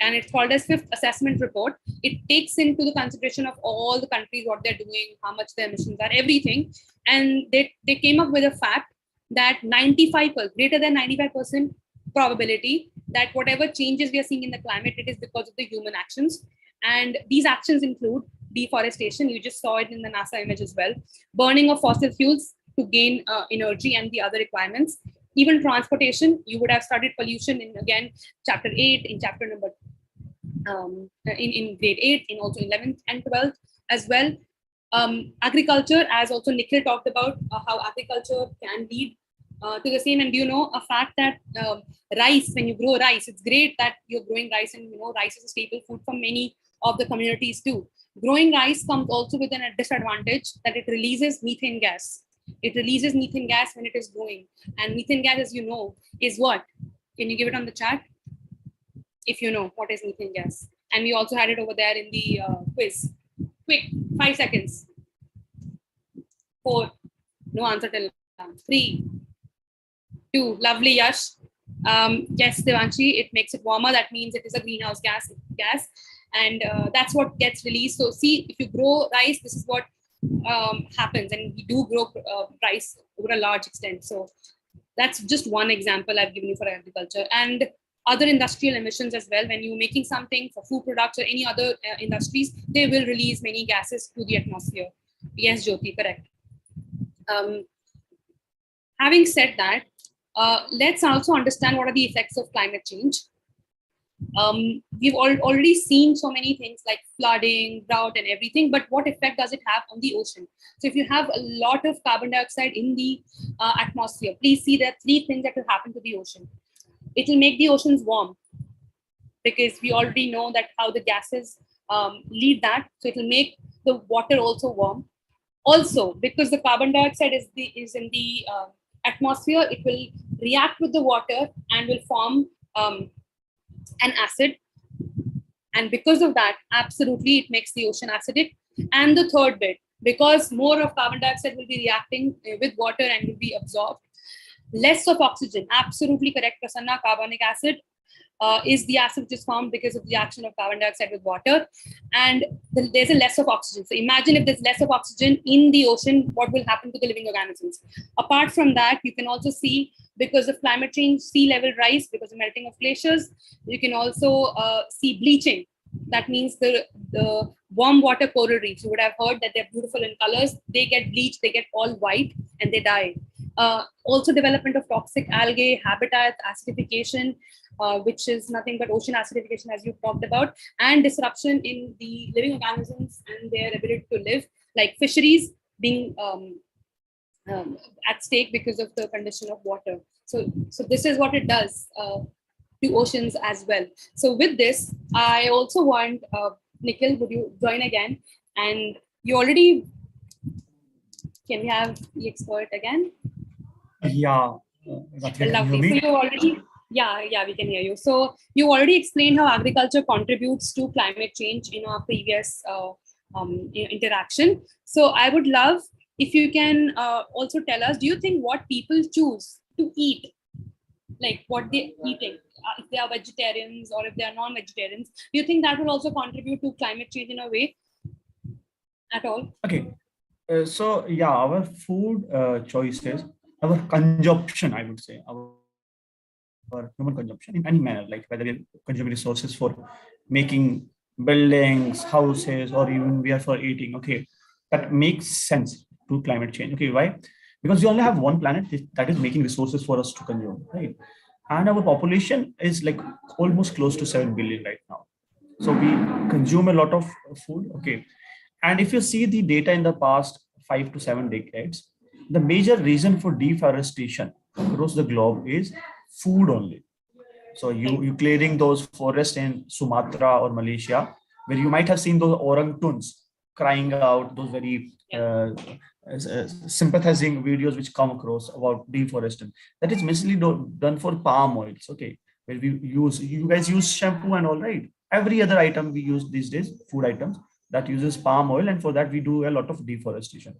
[SPEAKER 3] and it's called as 5th assessment report, it takes into the consideration of all the countries, what they're doing, how much their emissions are, everything. And they came up with a fact that 95%, greater than 95% probability that whatever changes we are seeing in the climate, it is because of the human actions. And these actions include deforestation, you just saw it in the NASA image as well, burning of fossil fuels to gain energy and the other requirements, even transportation. You would have studied pollution in, again, chapter 8, in chapter number in grade 8, in also 11th and 12th as well. Agriculture, as also Nikhil talked about, how agriculture can lead to the same. And you know a fact that rice, when you grow rice, it's great that you're growing rice, and you know rice is a staple food for many of the communities too. Growing rice comes also with a disadvantage that it releases methane gas. It releases methane gas when it is growing, and methane gas, as you know, is what? Can you give it on the chat if you know what is methane gas? And we also had it over there in the quiz. Quick, 5 seconds. 4, no answer till now. 3, 2, lovely, Yash. Yes, Devanshi, it makes it warmer. That means it is a greenhouse gas, and that's what gets released. So see, if you grow rice, this is what happens, and we do grow rice over a large extent. So that's just one example I've given you for agriculture. And other industrial emissions as well. When you're making something for food products or any other industries, they will release many gases to the atmosphere. Yes, Jyoti, correct. Having said that, let's also understand what are the effects of climate change. We've already seen so many things like flooding, drought, and everything, but what effect does it have on the ocean? So if you have a lot of carbon dioxide in the atmosphere, please see there are 3 things that will happen to the ocean. It will make the oceans warm, because we already know that how the gases lead that. So it will make the water also warm. Also, because the carbon dioxide is in the atmosphere, it will react with the water and will form an acid. And because of that, absolutely, it makes the ocean acidic. And the third bit, because more of carbon dioxide will be reacting with water and will be absorbed. Less of oxygen, absolutely correct, Prasanna, carbonic acid. is the acid which is formed because of the action of carbon dioxide with water. And there's a less of oxygen. So imagine if there's less of oxygen in the ocean, what will happen to the living organisms? Apart from that, you can also see, because of climate change, sea level rise because of melting of glaciers. You can also see bleaching. That means the warm water coral reefs, you would have heard that they're beautiful in colors. They get bleached, they get all white, and they die. Also development of toxic algae, habitat, acidification, which is nothing but ocean acidification, as you talked about, and disruption in the living organisms and their ability to live, like fisheries being at stake because of the condition of water. So this is what it does to oceans as well. So with this, I also want, Nikhil, would you join again? And you already, can we have the expert again?
[SPEAKER 4] Yeah.
[SPEAKER 3] Lovely. So you already, yeah, we can hear you. So you already explained how agriculture contributes to climate change in our previous interaction. So I would love if you can also tell us, do you think what people choose to eat, like what they're eating, if they are vegetarians or if they are non-vegetarians, do you think that will also contribute to climate change in a way at all?
[SPEAKER 4] Okay. So yeah, our food choices, our consumption, I would say, our human consumption in any manner, like whether we consume resources for making buildings, houses, or even we are for eating. Okay, that makes sense to climate change. Okay, why? Because we only have one planet that is making resources for us to consume, right? And our population is like almost close to 7 billion right now. So we consume a lot of food. Okay, and if you see the data in the past 5 to 7 decades, the major reason for deforestation across the globe is food only. So you clearing those forests in Sumatra or Malaysia, where you might have seen those orangutans crying out, those very sympathizing videos which come across about deforestation. That is mostly done for palm oils. Okay, where you guys use shampoo and all, right? Every other item we use these days, food items, that uses palm oil, and for that we do a lot of deforestation.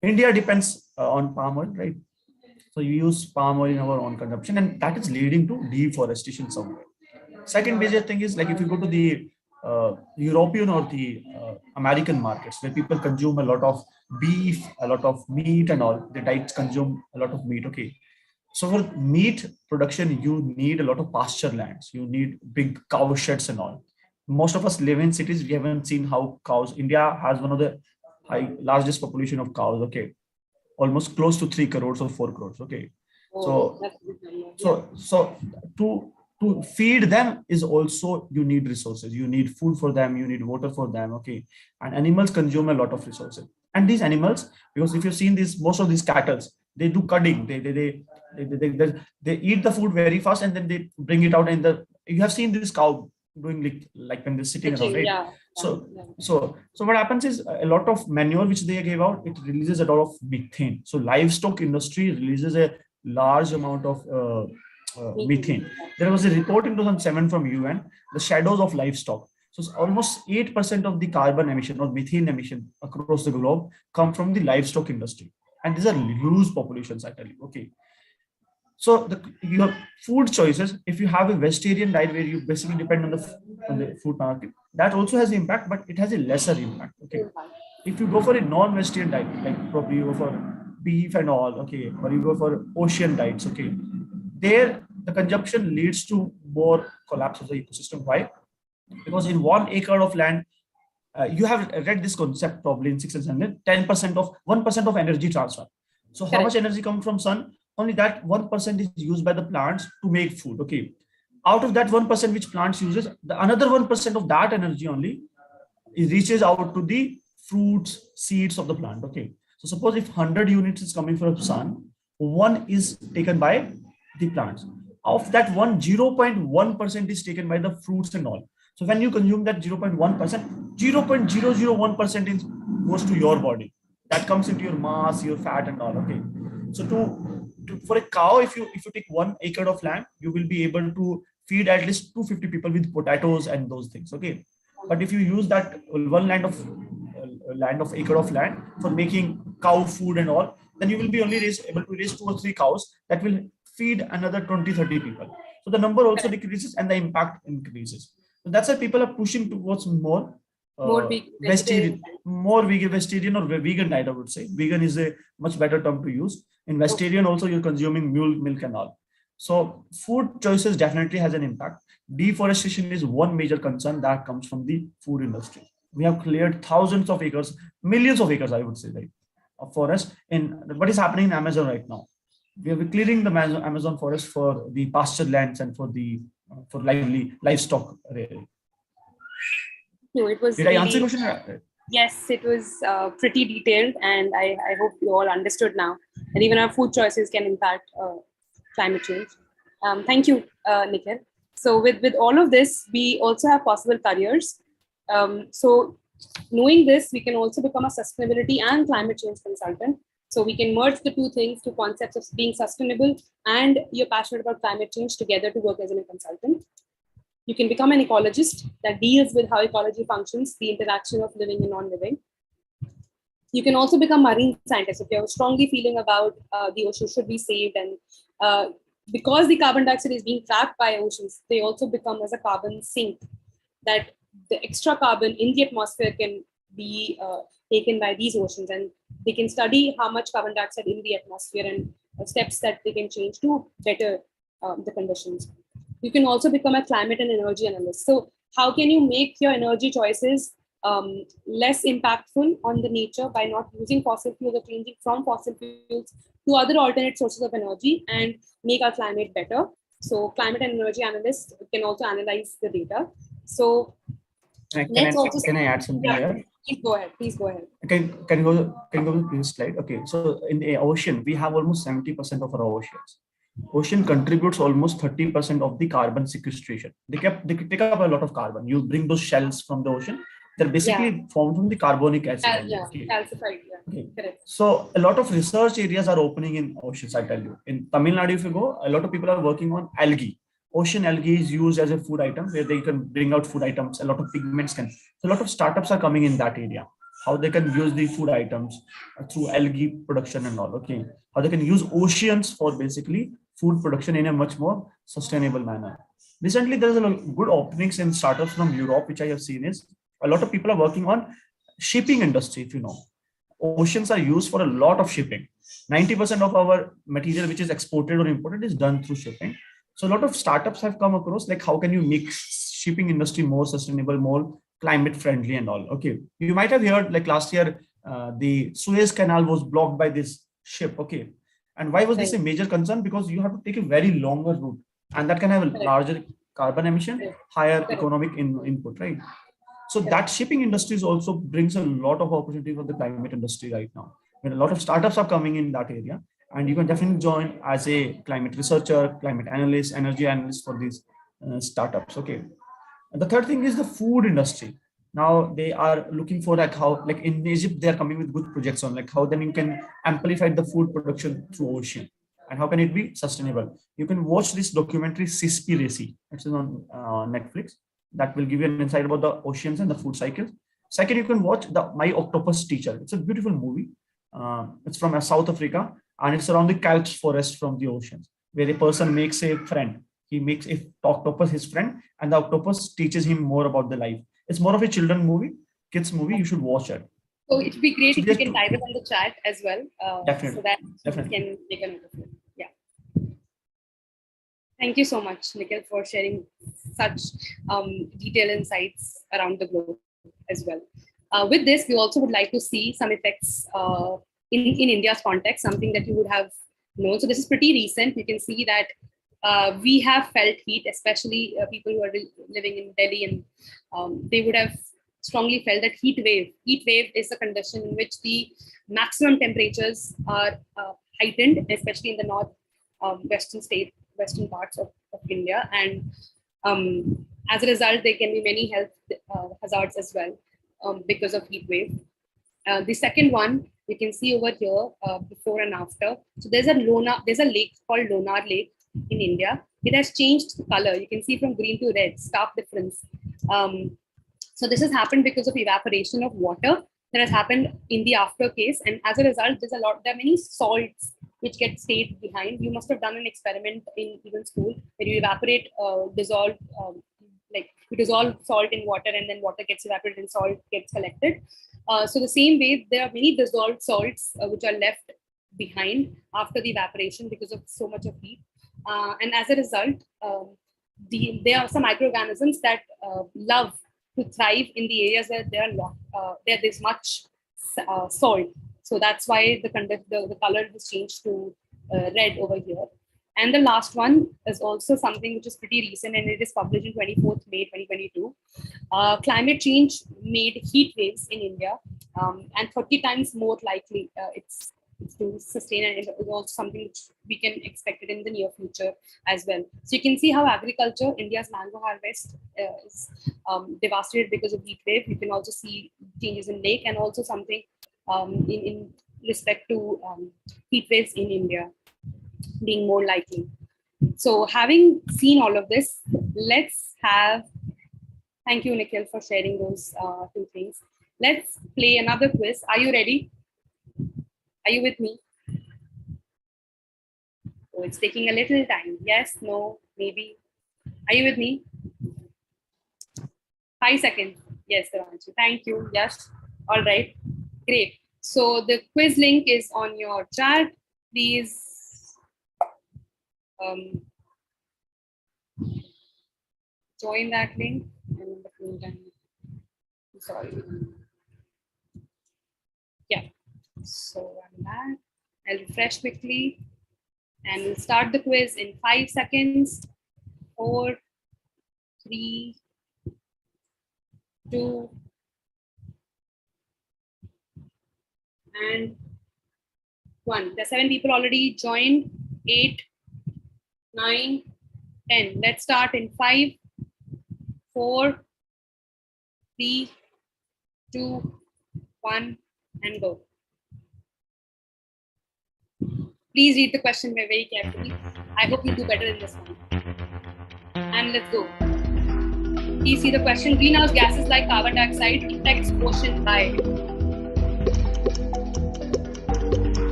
[SPEAKER 4] India depends on palm oil, right? So you use palm oil in our own consumption, and that is leading to deforestation somewhere. Second major thing is, like, if you go to the European or the American markets, where people consume a lot of beef, a lot of meat and all, the diets consume a lot of meat. Okay, so for meat production, you need a lot of pasture lands. You need big cow sheds and all. Most of us live in cities. We haven't seen how cows. India has one of the largest population of cows. Okay, almost close to 3 crores or 4 crores. Okay, so to feed them is also, you need resources. You need food for them. You need water for them. Okay, and animals consume a lot of resources. And these animals, because if you've seen this, most of these cattle, they do cutting. They eat the food very fast, and then they bring it out. And you have seen this cow doing like when they're sitting around, right?
[SPEAKER 3] Yeah.
[SPEAKER 4] So what happens is, a lot of manure which they gave out, it releases a lot of methane. So livestock industry releases a large amount of methane. There was a report in 2007 from UN, the shadows of livestock. So almost 8% of the carbon emission or methane emission across the globe come from the livestock industry. And these are huge populations, I tell you. Okay. So your food choices, if you have a vegetarian diet where you basically depend on the food market, that also has impact, but it has a lesser impact. Okay. If you go for a non-vegetarian diet, like probably you go for beef and all, okay, or you go for ocean diets, okay, there the consumption leads to more collapse of the ecosystem. Why? Because in 1 acre of land, you have read this concept probably in 6th and 7th, 1% of energy transfer. So how much energy comes from sun? Only that 1% is used by the plants to make food. Okay, out of that 1% which plants uses, the another 1% of that energy only, it reaches out to the fruits, seeds of the plant. Okay, so suppose if 100 units is coming from sun, 1 is taken by the plants. Of that 0.1% is taken by the fruits and all. So when you consume that 0.1%, 0.001% goes to your body. That comes into your mass, your fat and all. Okay, so for a cow, if you take 1 acre of land, you will be able to feed at least 250 people with potatoes and those things. Okay, but if you use that one acre of land for making cow food and all, then you will be only able to raise 2 or 3 cows that will feed another 20-30 people. So the number also decreases and the impact increases. So that's why people are pushing towards more vegetarian, vegetarian or vegan diet, I would say. Vegan is a much better term to use. In vegetarian also you're consuming milk and all. So food choices definitely has an impact. Deforestation is one major concern that comes from the food industry. We have cleared thousands of acres, millions of acres, I would say, right, of forest. In what is happening in Amazon right now, we are clearing the Amazon forest for the pasture lands and for the for livestock. Really.
[SPEAKER 3] No, it was.
[SPEAKER 4] Did I answer your question?
[SPEAKER 3] Yes, it was pretty detailed, and I hope you all understood now. And even our food choices can impact climate change. Thank you, Nikhil. So with all of this, we also have possible careers. So knowing this, we can also become a sustainability and climate change consultant. So we can merge the two things, two concepts of being sustainable and you're passionate about climate change together to work as a consultant. You can become an ecologist that deals with how ecology functions, the interaction of living and non-living. You can also become marine scientist if you're strongly feeling about the ocean should be saved, and because the carbon dioxide is being trapped by oceans, they also become as a carbon sink, that the extra carbon in the atmosphere can be taken by these oceans, and they can study how much carbon dioxide in the atmosphere and steps that they can change to better the conditions. You can also become a climate and energy analyst. So how can you make your energy choices less impactful on the nature by not using fossil fuels or changing from fossil fuels to other alternate sources of energy and make our climate better? So climate and energy analysts can also analyze the data. So
[SPEAKER 4] can I add something here?
[SPEAKER 3] Please go ahead.
[SPEAKER 4] Can you go to the previous slide? Okay, so in the ocean, we have almost 70% of our oceans. Ocean contributes almost 30% of the carbon sequestration. They take up a lot of carbon. You bring those shells from the ocean. They're basically formed from the carbonic acid.
[SPEAKER 3] Calcified.
[SPEAKER 4] Okay.
[SPEAKER 3] Correct.
[SPEAKER 4] So a lot of research areas are opening in oceans, I tell you. In Tamil Nadu, if you go, a lot of people are working on algae. Ocean algae is used as a food item where they can bring out food items. A lot of pigments can. So a lot of startups are coming in that area. How they can use the food items through algae production and all. Okay. How they can use oceans for basically food production in a much more sustainable manner. Recently, there's a good openings in startups from Europe, which I have seen is a lot of people are working on shipping industry. If you know, oceans are used for a lot of shipping. 90% of our material which is exported or imported is done through shipping. So a lot of startups have come across like how can you make shipping industry more sustainable, more climate friendly and all. Okay, you might have heard like last year the Suez Canal was blocked by this ship. Okay, and why was this a major concern? Because you have to take a very longer route, and that can have a larger carbon emission, higher economic input, right? So that shipping industry also brings a lot of opportunity for the climate industry right now. And a lot of startups are coming in that area, and you can definitely join as a climate researcher, climate analyst, energy analyst for these startups. Okay. And the third thing is the food industry. Now they are looking for like how, like in Egypt, they are coming with good projects on like how then you can amplify the food production through ocean and how can it be sustainable. You can watch this documentary Seaspiracy. It's on Netflix. That will give you an insight about the oceans and the food cycles. Second, you can watch the My Octopus Teacher. It's a beautiful movie. It's from South Africa, and it's around the kelp forest from the oceans, where a person makes a friend. He makes a octopus his friend, and the octopus teaches him more about the life. It's more of a children movie, kids movie. You should watch it.
[SPEAKER 3] So it would be great if you can type it on the chat as well,
[SPEAKER 4] definitely,
[SPEAKER 3] so that we can make a note of it. Yeah. Thank you so much, Nikhil, for sharing such detailed insights around the globe as well. With this, we also would like to see some effects in India's context, something that you would have known. So this is pretty recent. You can see that we have felt heat, especially people who are living in Delhi, and they would have strongly felt that heat wave. Heat wave is a condition in which the maximum temperatures are heightened, especially in the north western parts of India, and as a result, there can be many health hazards as well because of heat wave. The second one you can see over here, before and after. So there's a lake called Lonar Lake in India. It has changed color. You can see from green to red, stark difference. So this has happened because of evaporation of water that has happened in the after case, and as a result, there are many salts which get stayed behind. You must have done an experiment in even school where you evaporate, dissolve, like you dissolve salt in water and then water gets evaporated and salt gets collected. So the same way, there are many dissolved salts which are left behind after the evaporation because of so much of heat. And as a result, there are some microorganisms that love to thrive in the areas where there's much salt. So that's why the color has changed to red over here. And the last one is also something which is pretty recent, and it is published in 24th May 2022. Climate change made heat waves in India, and 30 times more likely it's to sustain, and it's also something which we can expect it in the near future as well. So you can see how agriculture, India's mango harvest is devastated because of heat wave. You can also see changes in lake and also something in respect to heat waves in India being more likely. So having seen all of this, let's have, thank you Nikhil for sharing those two things. Let's play another quiz. Are you ready? Are you with me? Oh, it's taking a little time. Yes, no, maybe. Are you with me? 5 seconds. Yes, Devanshi. Thank you. Yes. All right. Great. So the quiz link is on your chat. Please join that link. And in the meantime, sorry. Yeah. So I'm back. I'll refresh quickly and we'll start the quiz in 5 seconds. 4, 3, 2, and 1. There are 7 people already joined. 8, 9, 10. Let's start in 5, 4, 3, 2, 1, and go. Please read the question very carefully. I hope you do better in this one. And let's go. Please see the question. Greenhouse gases like carbon dioxide affects ocean by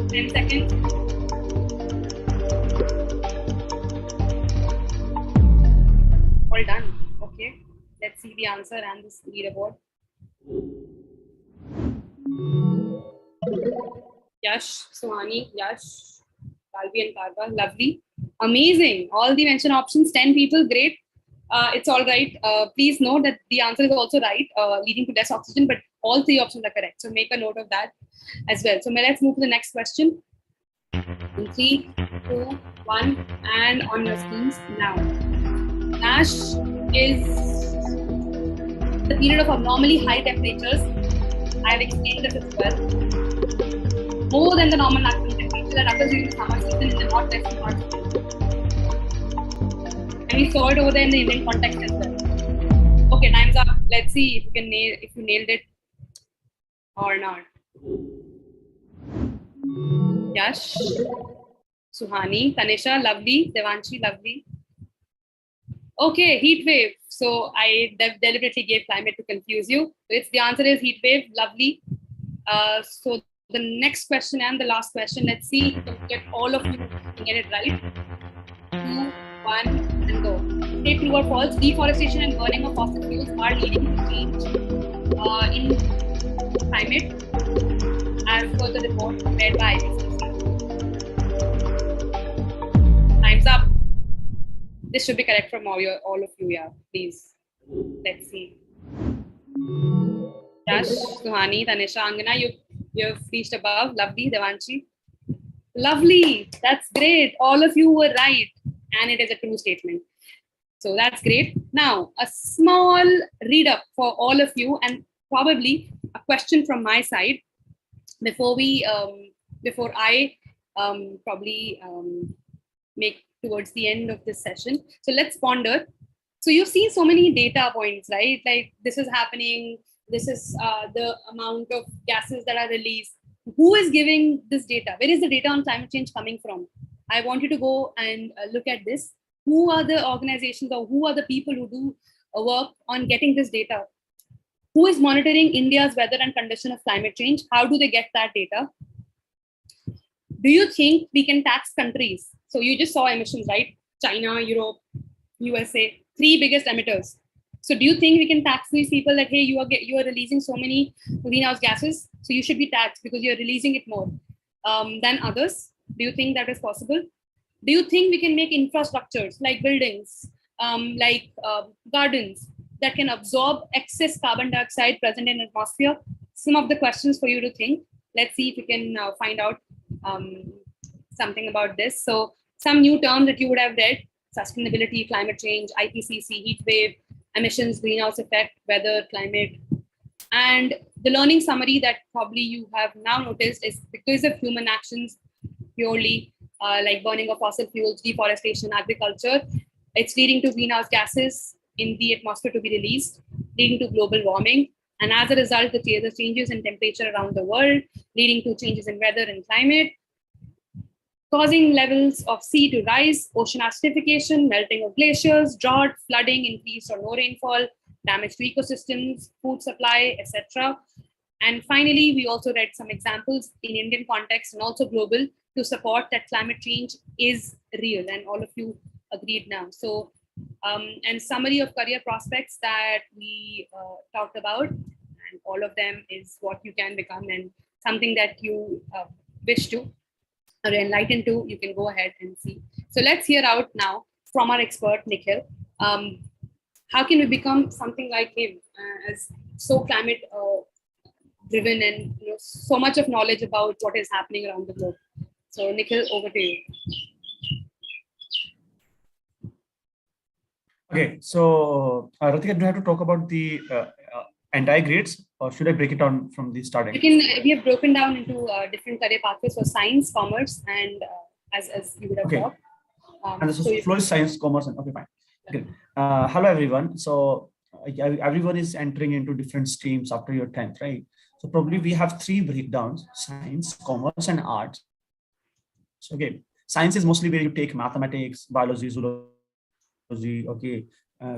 [SPEAKER 3] 10 seconds. All done. Okay. Let's see the answer and this leaderboard. Yash, Suhani, Yash, Kalvi and Karva. Lovely. Amazing. All the mentioned options, 10 people. Great. It's all right. Please note that the answer is also right, leading to less oxygen, but all 3 options are correct. So make a note of that as well. So let's move to the next question. In 3, 2, 1, and on your screens now. NASH is the period of abnormally high temperatures. I have explained this as well. More than the normal maximum temperature that occurs during the summer season in the northwestern parts of India. And we saw it over there in the Indian context as well. Okay, time's up. Let's see if you can if you nailed it or not. Yash, Suhani, Tanisha, lovely. Devanshi, lovely. Okay, heat wave. So I deliberately gave climate to confuse you. The answer is heat wave. Lovely. So the next question and the last question. Let's see if you can get all of you can get it right. 2, 1, and go. Say true or false. Deforestation and burning of fossil fuels are leading to change in climate, as per the report prepared by IPCC. Time's up. This should be correct from all of you, yeah. Please. Let's see. Yash, Suhani, Tanisha, Angana, you've reached above. Lovely, Devanshi. Lovely. That's great. All of you were right. And it is a true statement. So that's great. Now, a small read up for all of you, and probably a question from my side before I probably make towards the end of this session. So let's ponder. So you've seen so many data points, right? Like this is happening. This is the amount of gases that are released. Who is giving this data? Where is the data on climate change coming from? I want you to go and look at this. Who are the organizations or who are the people who do work on getting this data? Who is monitoring India's weather and condition of climate change? How do they get that data? Do you think we can tax countries? So you just saw emissions, right? China, Europe, USA, three biggest emitters. So do you think we can tax these people that, hey, you are releasing so many greenhouse gases, so you should be taxed because you're releasing it more than others? Do you think that is possible? Do you think we can make infrastructures like buildings, gardens that can absorb excess carbon dioxide present in the atmosphere? Some of the questions for you to think. Let's see if we can find out something about this. So some new terms that you would have read: sustainability, climate change, IPCC, heat wave, emissions, greenhouse effect, weather, climate. And the learning summary that probably you have now noticed is because of human actions purely, like burning of fossil fuels, deforestation, agriculture, it's leading to greenhouse gases in the atmosphere to be released, leading to global warming. And as a result, the changes in temperature around the world, leading to changes in weather and climate, causing levels of sea to rise, ocean acidification, melting of glaciers, drought, flooding, increased or no rainfall, damage to ecosystems, food supply, etc. And finally, we also read some examples in Indian context and also global to support that climate change is real, and all of you agreed now. So, and summary of career prospects that we talked about, and all of them is what you can become and something that you wish to or enlightened to, you can go ahead and see. So let's hear out now from our expert, Nikhil. How can we become something like him, as so climate driven and so much of knowledge about what is happening around the globe? So Nikhil, over to you.
[SPEAKER 4] Okay, so Ratika, do you have to talk about the entire grades, or should I break it down from the starting?
[SPEAKER 3] We have broken down into different career pathways for science, commerce, and as you would have thought.
[SPEAKER 4] And this is flow is science, commerce, and okay, fine. Okay. Hello, everyone. So everyone is entering into different streams after your 10th, right? So probably we have three breakdowns: science, commerce, and arts. So, okay, science is mostly where you take mathematics, biology, zoology, okay,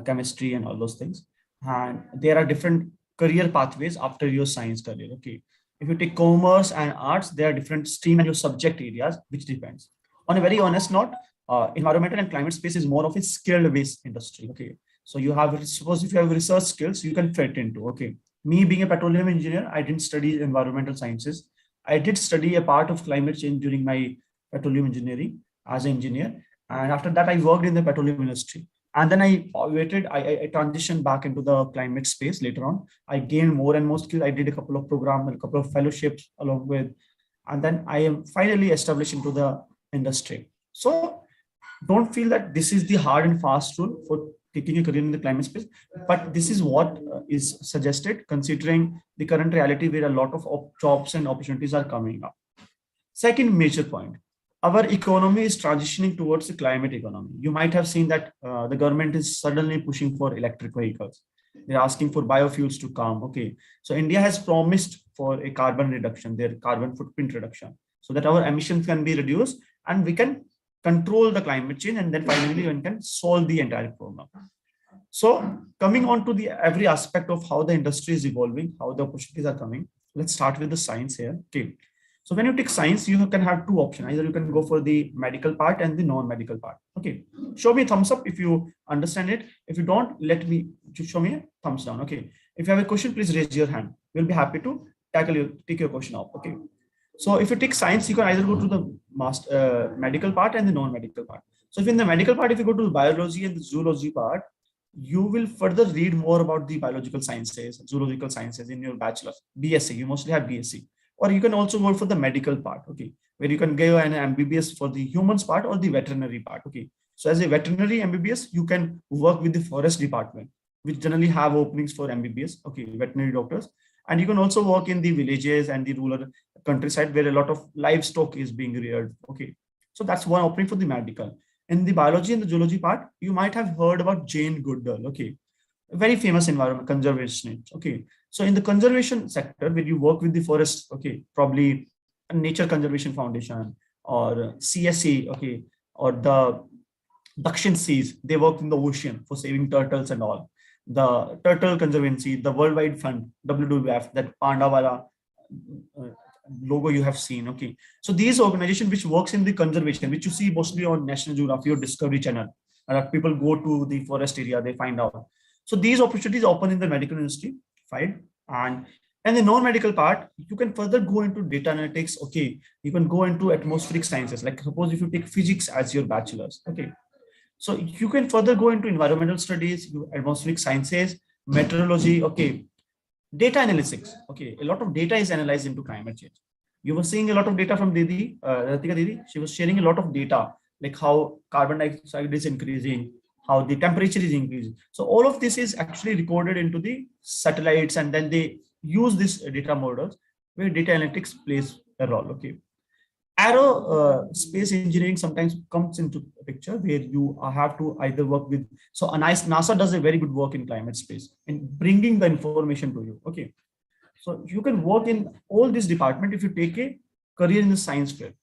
[SPEAKER 4] chemistry, and all those things. And there are different career pathways after your science career. Okay, if you take commerce and arts, there are different stream and your subject areas, which depends. On a very honest note, environmental and climate space is more of a skilled based industry. Okay, so you have, suppose if you have research skills, you can fit into. Okay, me being a petroleum engineer, I didn't study environmental sciences. I did study a part of climate change during my petroleum engineering as an engineer, and after that I worked in the petroleum industry. And then I transitioned back into the climate space later on. I gained more and more skills. I did a couple of programs and a couple of fellowships along with, and then I am finally established into the industry. So don't feel that this is the hard and fast rule for taking a career in the climate space, but this is what is suggested considering the current reality where a lot of jobs and opportunities are coming up. Second major point, our economy is transitioning towards the climate economy. You might have seen that the government is suddenly pushing for electric vehicles. They're asking for biofuels to come. Okay, so India has promised for a carbon reduction, their carbon footprint reduction, so that our emissions can be reduced and we can control the climate change, and then finally one can solve the entire problem. So coming on to the every aspect of how the industry is evolving, how the opportunities are coming, let's start with the science here. Okay, so when you take science, you can have two options. Either you can go for the medical part and the non-medical part. Okay, show me a thumbs up if you understand it. If you don't, let me just show me a thumbs down. Okay, if you have a question, please raise your hand. We'll be happy to take your question up. Okay, so if you take science, you can either go to the medical part and the non-medical part. So if in the medical part, if you go to the biology and the zoology part, you will further read more about the biological sciences, zoological sciences in your bachelor's, BSc. You mostly have BSc. Or you can also go for the medical part, okay, where you can go an MBBS for the humans part or the veterinary part. Okay, so as a veterinary MBBS, you can work with the forest department, which generally have openings for MBBS, okay, veterinary doctors. And you can also work in the villages and the rural countryside where a lot of livestock is being reared. Okay, so that's one opening for the medical. In the biology and the zoology part, you might have heard about Jane Goodall. Okay, a very famous environment conservationist. Okay, so in the conservation sector, where you work with the forest, okay, probably a Nature Conservation Foundation or CSA, okay, or the Dakshin Seas, they work in the ocean for saving turtles and all. The Turtle Conservancy, the Worldwide Fund, WWF, that Pandawala logo you have seen. Okay, so these organization which works in the conservation, which you see mostly on National Geographic or Discovery Channel, people go to the forest area, they find out. So these opportunities open in the medical industry, fine. And the non-medical part, you can further go into data analytics. Okay, you can go into atmospheric sciences. Like suppose if you take physics as your bachelor's, okay, so you can further go into environmental studies, atmospheric sciences, meteorology, okay, data analytics. Okay, a lot of data is analyzed into climate change. You were seeing a lot of data from Didi, Ratika Didi. She was sharing a lot of data, like how carbon dioxide is increasing, how the temperature is increasing. So all of this is actually recorded into the satellites, and then they use this data models where data analytics plays a role. Okay, aerospace engineering sometimes comes into a picture where you have to either work with, so a nice NASA does a very good work in climate space in bringing the information to you. Okay, so you can work in all this department if you take a career in the science field.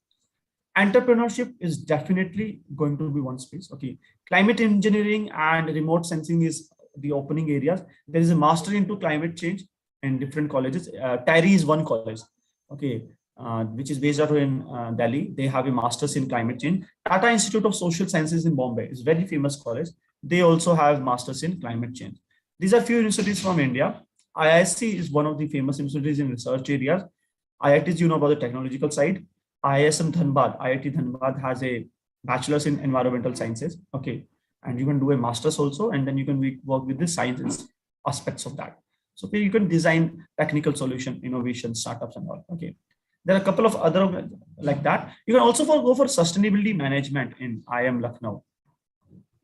[SPEAKER 4] Entrepreneurship is definitely going to be one space. Okay, climate engineering and remote sensing is the opening areas. There is a master into climate change in different colleges. TIRI is one college, okay, which is based out in Delhi. They have a master's in climate change. Tata Institute of Social Sciences in Bombay is very famous college. They also have masters in climate change. These are few universities from India. IISc is one of the famous universities in research areas. IITs, you know about the technological side. IISm Dhanbad, IIT Dhanbad has a bachelor's in environmental sciences. Okay, and you can do a master's also, and then you can work with the science aspects of that. So you can design technical solution, innovation, startups and all. Okay, there are a couple of other like that. You can also go for sustainability management in IIM Lucknow.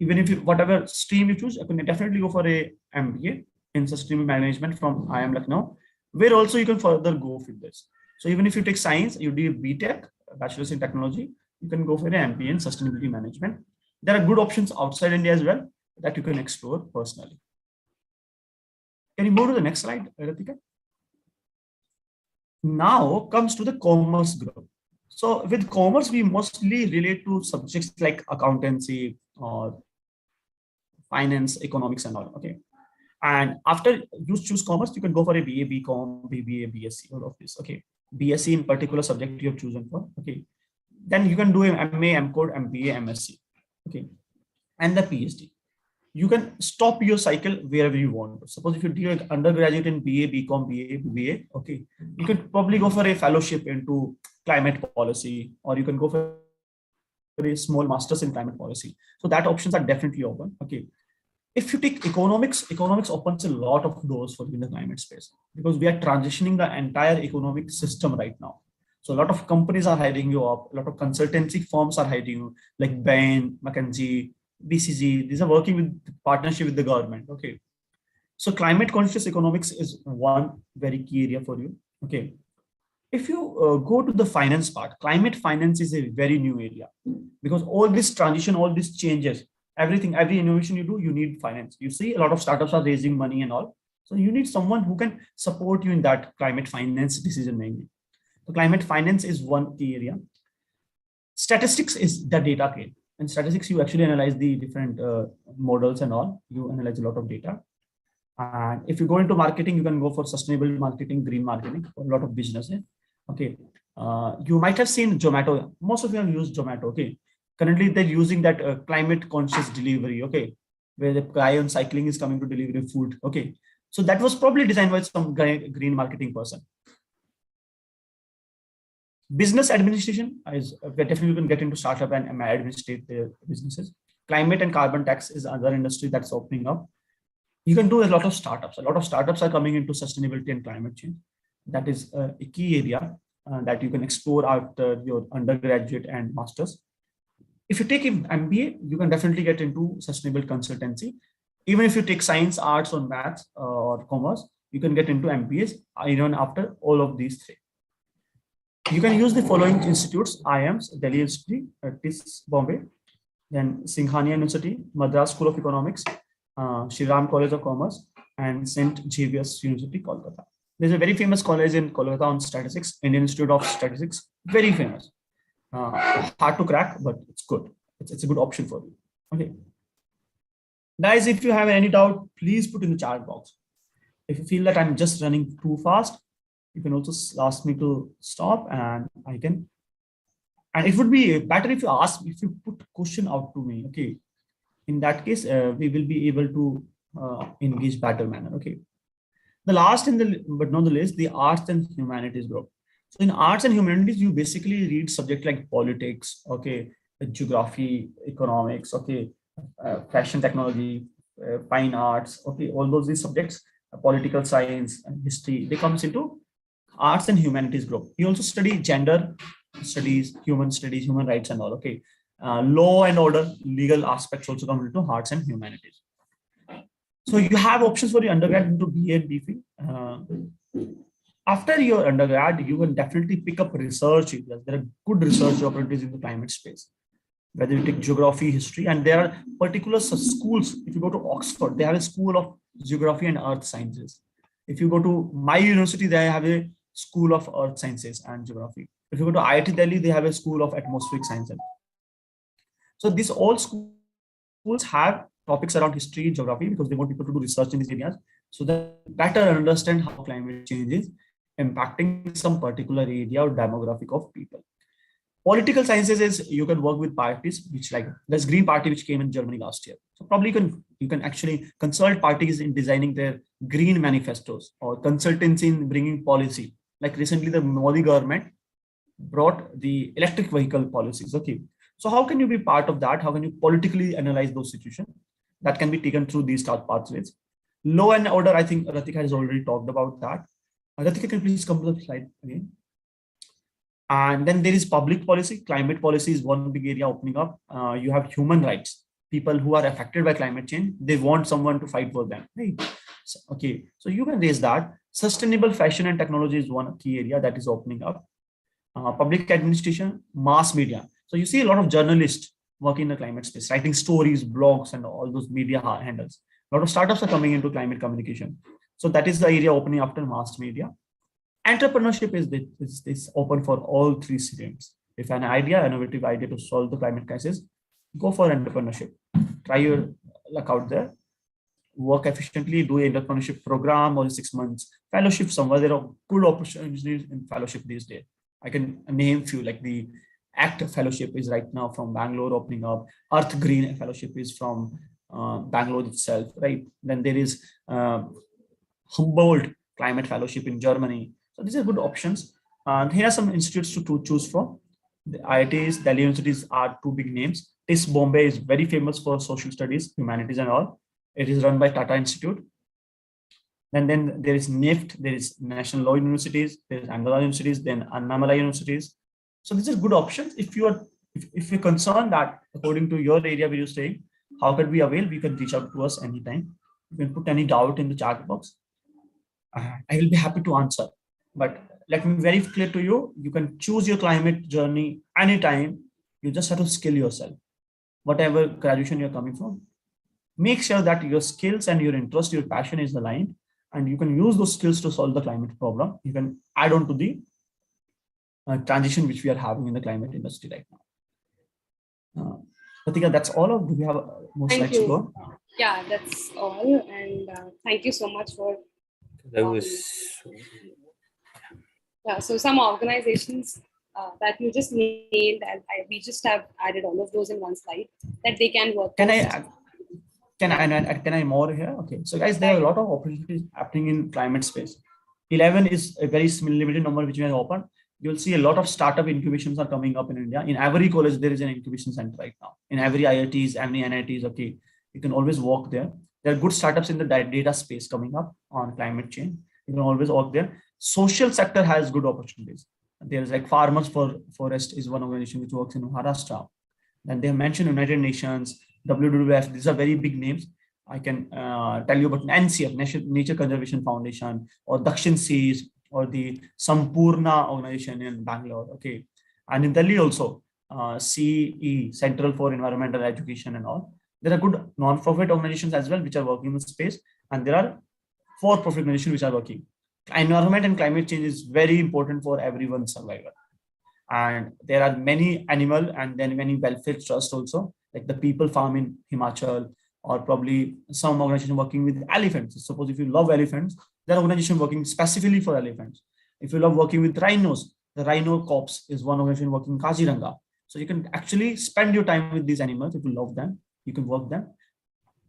[SPEAKER 4] Even if you, whatever stream you choose, you can definitely go for a MBA in sustainability management from IIM Lucknow, where also you can further go with this. So even if you take science, you do BTech, bachelor's in technology, you can go for an MBA in sustainability management. There are good options outside India as well that you can explore personally. Can you move to the next slide, Ratika? Now comes to the commerce group. So with commerce, we mostly relate to subjects like accountancy or finance, economics and all. Okay. And after you choose commerce, you can go for a BA, BCom, BBA, BSc, all of this. Okay. BSc in particular subject you have chosen for. Okay. Then you can do a MA, MCode, MBA, MSc. Okay. And the PhD. You can stop your cycle wherever you want. Suppose if you do an undergraduate in BA, BCom, BA, BBA, okay, you could probably go for a fellowship into climate policy, or you can go for a small master's in climate policy. So that options are definitely open. Okay. If you take economics opens a lot of doors for you in the climate space, because we are transitioning the entire economic system right now. So a lot of companies are hiring you up, a lot of consultancy firms are hiring you, like Bain, McKinsey, BCG. These are working with partnership with the government. Okay. So climate conscious economics is one very key area for you. Okay. If you go to the finance part, climate finance is a very new area, because all this transition, all these changes, everything, every innovation you do, you need finance. You see a lot of startups are raising money and all. So you need someone who can support you in that climate finance decision making. So climate finance is one key area. Statistics is the data game. In statistics, you actually analyze the different models and all. You analyze a lot of data. And if you go into marketing, you can go for sustainable marketing, green marketing, a lot of business. Okay. You might have seen Zomato. Most of you have used Zomato. Okay. Currently, they're using that climate conscious delivery. Okay. Where the guy on cycling is coming to deliver food. Okay. So that was probably designed by some guy, green marketing person. Business administration is definitely you can get into startup and administrate their businesses. Climate and carbon tax is another industry that's opening up. You can do a lot of startups. A lot of startups are coming into sustainability and climate change. That is a key area that you can explore after your undergraduate and master's. If you take an MBA, you can definitely get into sustainable consultancy. Even if you take science, arts, or maths or commerce, you can get into MBAs even after all of these three. You can use the following institutes: IIMs, Delhi Institute, TIS Bombay, then Singhania University, Madras School of Economics, Shri Ram College of Commerce, and St. Xavier's University, Kolkata. There's a very famous college in Kolkata on statistics, Indian Institute of Statistics, very famous. Hard to crack, but it's good. It's a good option for you. Okay. Guys, if you have any doubt, please put in the chat box. If you feel that I'm just running too fast, You can also ask me to stop, and I can. And it would be better if you put question out to me. Okay. In that case, we will be able to engage better manner. Okay. The last but not the least, the arts and humanities group. So in arts and humanities, you basically read subjects like politics, okay, geography, economics, okay, fashion technology, fine arts, okay, all these subjects, political science and history, they comes into arts and humanities group. You also study gender studies, human rights and all, okay. Law and order, legal aspects also come into arts and humanities. So you have options for your undergrad into BA and BPhil. After your undergrad, you will definitely pick up research areas. There are good research opportunities in the climate space, whether you take geography, history, and there are particular schools. If you go to Oxford, they have a school of geography and earth sciences. If you go to my university, they have a school of earth sciences and geography. If you go to IIT Delhi, they have a school of atmospheric sciences. So these all schools have topics around history, geography, because they want people to do research in these areas so that better understand how climate change is impacting some particular area or demographic of people. Political sciences is you can work with parties, which like there's Green Party, which came in Germany last year. So probably you can actually consult parties in designing their green manifestos or consultancy in bringing policy. Like recently, the Modi government brought the electric vehicle policies. Okay, so how can you be part of that? How can you politically analyze those situations? That can be taken through these pathways. Law and order, I think Ratika has already talked about that. Ratika, can please come to the slide again? And then there is public policy. Climate policy is one big area opening up. You have human rights. People who are affected by climate change, they want someone to fight for them. Right? So, okay, so you can raise that. Sustainable fashion and technology is one key area that is opening up. Public administration, mass media. So you see a lot of journalists working in the climate space, writing stories, blogs, and all those media handles. A lot of startups are coming into climate communication. So that is the area opening after mass media. Entrepreneurship is open for all three streams. If an innovative idea to solve the climate crisis, go for entrepreneurship. Try your luck out there. Work efficiently, do an entrepreneurship program or 6 months fellowship somewhere. There are good opportunities in fellowship these days. I can name few, like the ACT fellowship is right now from Bangalore opening up. Earth Green fellowship is from Bangalore itself, right? Then there is Humboldt Climate Fellowship in Germany. So these are good options. And here are some institutes to choose from. The IITs, Delhi universities are two big names. TIS Bombay is very famous for social studies, humanities and all. It is run by Tata Institute. And then there is NIFT, there is National Law Universities, there is Angara Universities, then Annamala Universities. So these are good options. If you're concerned that according to your area where you're staying, how can we avail? You can reach out to us anytime. You can put any doubt in the chat box. I will be happy to answer. But let me be very clear to you, you can choose your climate journey anytime. You just have to skill yourself. Whatever graduation you're coming from, make sure that your skills and your interest, your passion is aligned, and you can use those skills to solve the climate problem. You can add on to the transition which we are having in the climate industry right now. Pratika, that's all, or do we have more slides to go?
[SPEAKER 3] Yeah, that's all. And thank you so much for
[SPEAKER 1] That was
[SPEAKER 3] yeah. So some organizations that you just named, and we just have added all of those in one slide that they can work.
[SPEAKER 4] Can I more here? Okay, so guys, there are a lot of opportunities happening in climate space. 11 is a very limited number which we have opened. You'll see a lot of startup incubations are coming up in India. In every college, there is an incubation center right now. In every IITs, every NITs, okay, you can always walk there. There are good startups in the data space coming up on climate change. You can always work there. Social sector has good opportunities. There's like Farmers for Forest is one organization which works in Maharashtra. Then they have mentioned United Nations, WWF. These are very big names. I can tell you about NCF, Nature Conservation Foundation, or Dakshin Seas, or the Sampurna organization in Bangalore. Okay, and in Delhi also, CE, Central for Environmental Education and all. There are good non-profit organizations as well which are working in the space, and there are for-profit organizations which are working. Environment and climate change is very important for everyone's survival. And there are many animal and then many welfare trusts also, like the People Farm in Himachal, or probably some organization working with elephants. Suppose if you love elephants, there are organizations working specifically for elephants. If you love working with rhinos, the Rhino Corps is one organization working in Kaziranga. So you can actually spend your time with these animals. If you love them, you can work them.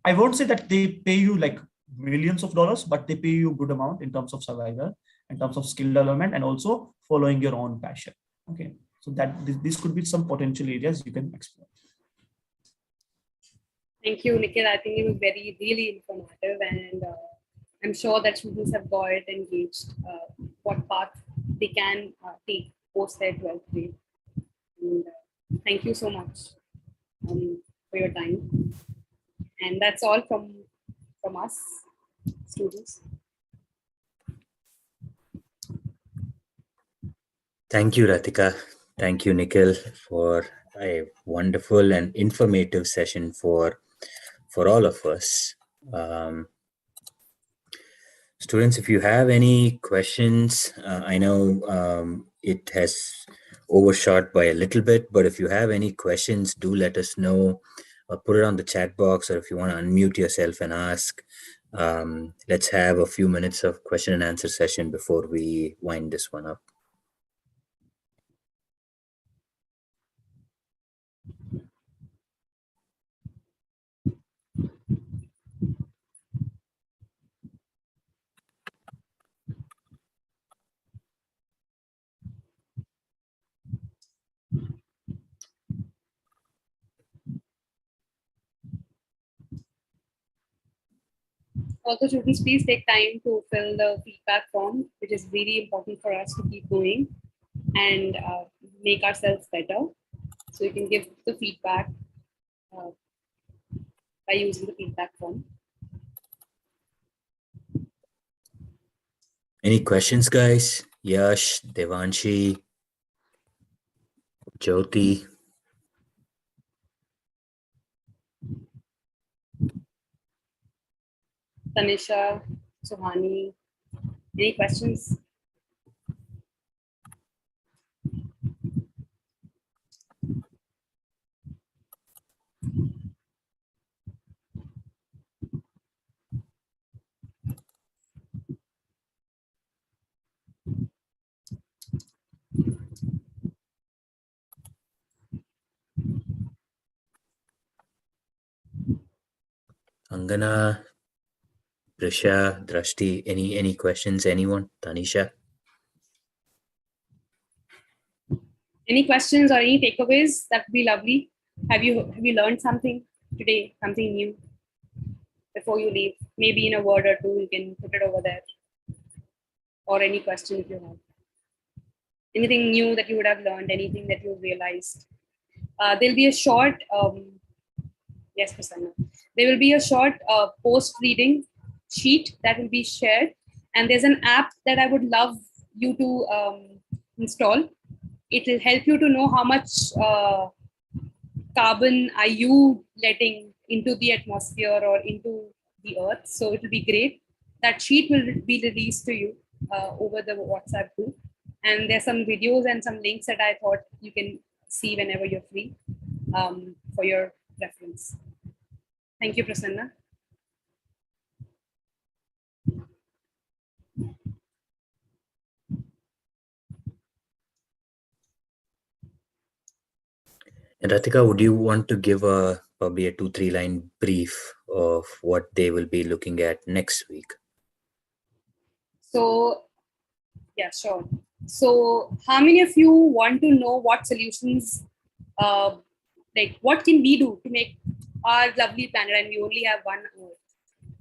[SPEAKER 4] I won't say that they pay you like millions of dollars, but they pay you a good amount in terms of survival, in terms of skill development, and also following your own passion. Okay, so that this could be some potential areas you can explore.
[SPEAKER 3] Thank you, Nikhil. I think it was really informative, and I'm sure that students have got engaged what path they can take post their 12th grade. And thank you so much for your time. And that's all from us, students.
[SPEAKER 1] Thank you, Ratika. Thank you, Nikhil, for a wonderful and informative session for all of us. Students, if you have any questions, I know it has overshot by a little bit, but if you have any questions, do let us know, or put it on the chat box, or if you want to unmute yourself and ask. Let's have a few minutes of question and answer session before we wind this one up.
[SPEAKER 3] Also, students, please take time to fill the feedback form, which is very important for us to keep going and make ourselves better. So you can give the feedback by using the feedback form.
[SPEAKER 1] Any questions, guys? Yash, Devanshi, Jyoti.
[SPEAKER 3] Tanisha, Suhani, any questions?
[SPEAKER 1] Angana, Prisha, Drashti, any questions? Anyone? Tanisha?
[SPEAKER 3] Any questions or any takeaways? That would be lovely. Have you learned something today? Something new before you leave? Maybe in a word or two, you can put it over there. Or any question if you have. Anything new that you would have learned? Anything that you realized? There'll be a short. Yes, Prasanna. There will be a short post-reading sheet that will be shared, and there's an app that I would love you to install. It will help you to know how much carbon are you letting into the atmosphere or into the earth. So it will be great. That sheet will be released to you over the WhatsApp group. And there's some videos and some links that I thought you can see whenever you're free for your reference. Thank you, Prasanna.
[SPEAKER 1] And Ratika, would you want to give probably a 2-3 line brief of what they will be looking at next week?
[SPEAKER 3] So, yeah, sure. So, how many of you want to know what solutions, like what can we do to make our lovely planet, and we only have one Earth,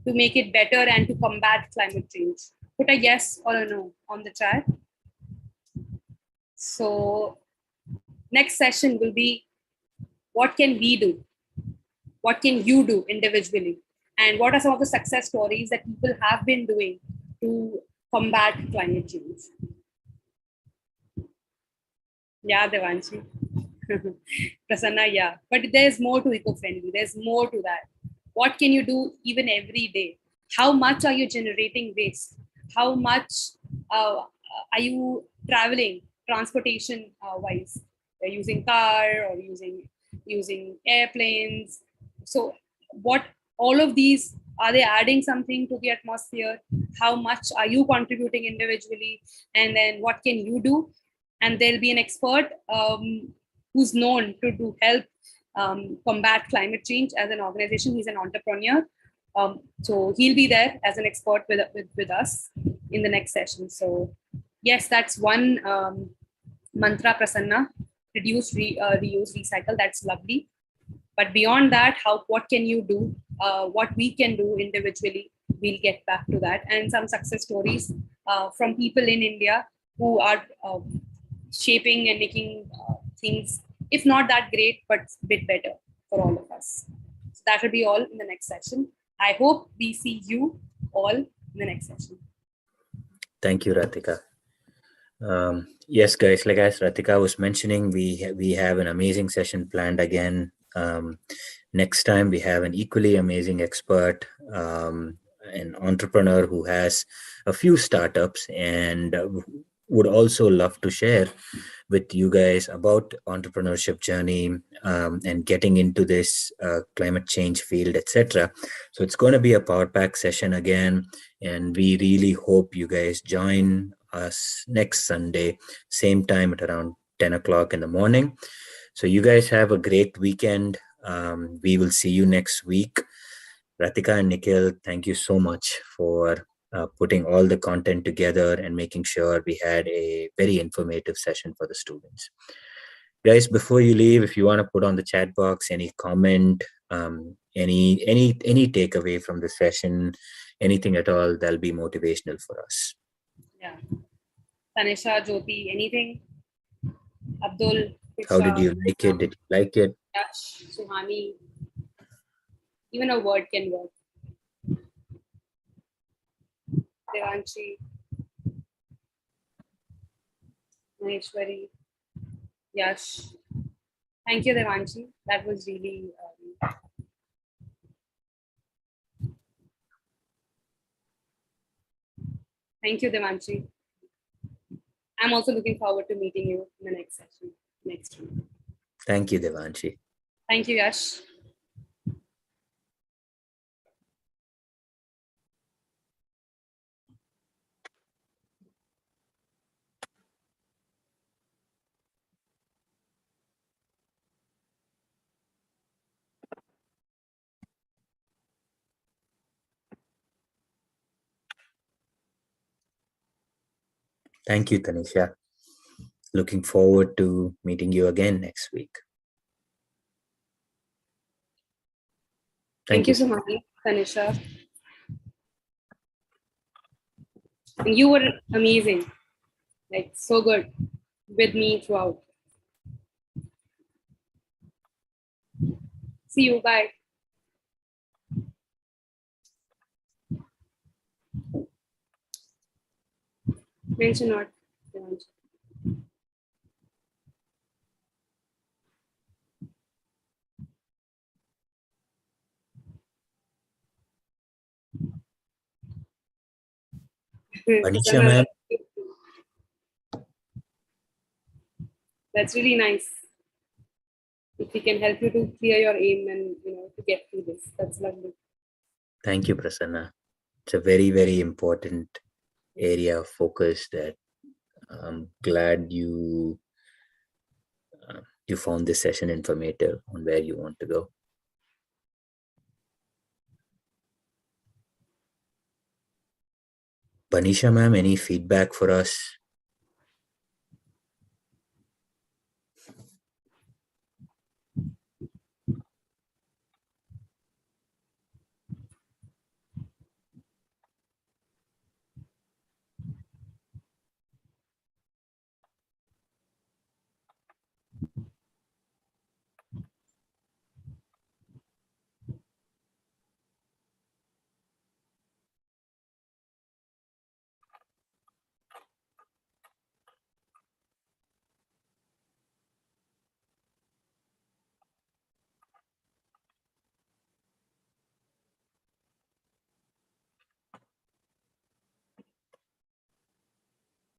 [SPEAKER 3] to make it better and to combat climate change? Put a yes or a no on the chat. So, next session will be what can we do? What can you do individually? And what are some of the success stories that people have been doing to combat climate change? Yeah, Devanshi. Prasanna, yeah. But there's more to eco-friendly. There's more to that. What can you do even every day? How much are you generating waste? How much are you traveling transportation wise? Using car or using airplanes? So what all of these Are they adding something to the atmosphere? How much are you contributing individually? And then what can you do? And there'll be an expert who's known to help combat climate change as an organization. He's an entrepreneur. So he'll be there as an expert with us in the next session. So yes, that's one mantra, Prasanna: reduce, reuse, recycle. That's lovely. But beyond that, what can you do? What we can do individually, we'll get back to that. And some success stories from people in India who are shaping and making things, if not that great, but a bit better for all of us. So that will be all in the next session. I hope we see you all in the next session.
[SPEAKER 1] Thank you, Ratika. Yes, guys, like as Ratika was mentioning, we have an amazing session planned again. Next time we have an equally amazing expert, an entrepreneur who has a few startups and would also love to share with you guys about entrepreneurship journey and getting into this climate change field, etc. So it's going to be a power pack session again, and we really hope you guys join us next Sunday, same time at around 10 o'clock in the morning. So you guys have a great weekend. We will see you next week. Ratika and Nikhil, thank you so much for putting all the content together and making sure we had a very informative session for the students. Guys, before you leave, if you want to put on the chat box any comment, any takeaway from the session, anything at all, that'll be motivational for us.
[SPEAKER 3] Yeah. Tanisha, Jyoti, anything? Abdul,
[SPEAKER 1] How did you like it? Did you like it?
[SPEAKER 3] Yash, Suhani, even a word can work. Devanshi, Maheshwari, Yash. Thank you, Devanshi. That was really thank you, Devanshi. I'm also looking forward to meeting you in the next session next week.
[SPEAKER 1] Thank you, Devanshi.
[SPEAKER 3] Thank you, Yash.
[SPEAKER 1] Thank you, Tanisha. Looking forward to meeting you again next week.
[SPEAKER 3] Thank you so much, Tanisha. And you were amazing, like so good with me throughout. See you. Bye. Mention not.
[SPEAKER 1] Anisha, ma'am.
[SPEAKER 3] That's really nice. If we can help you to clear your aim and to get through this, that's lovely.
[SPEAKER 1] Thank you, Prasanna. It's a very, very important area of focus that I'm glad you found this session informative on where you want to go. Banisha, ma'am, any feedback for us?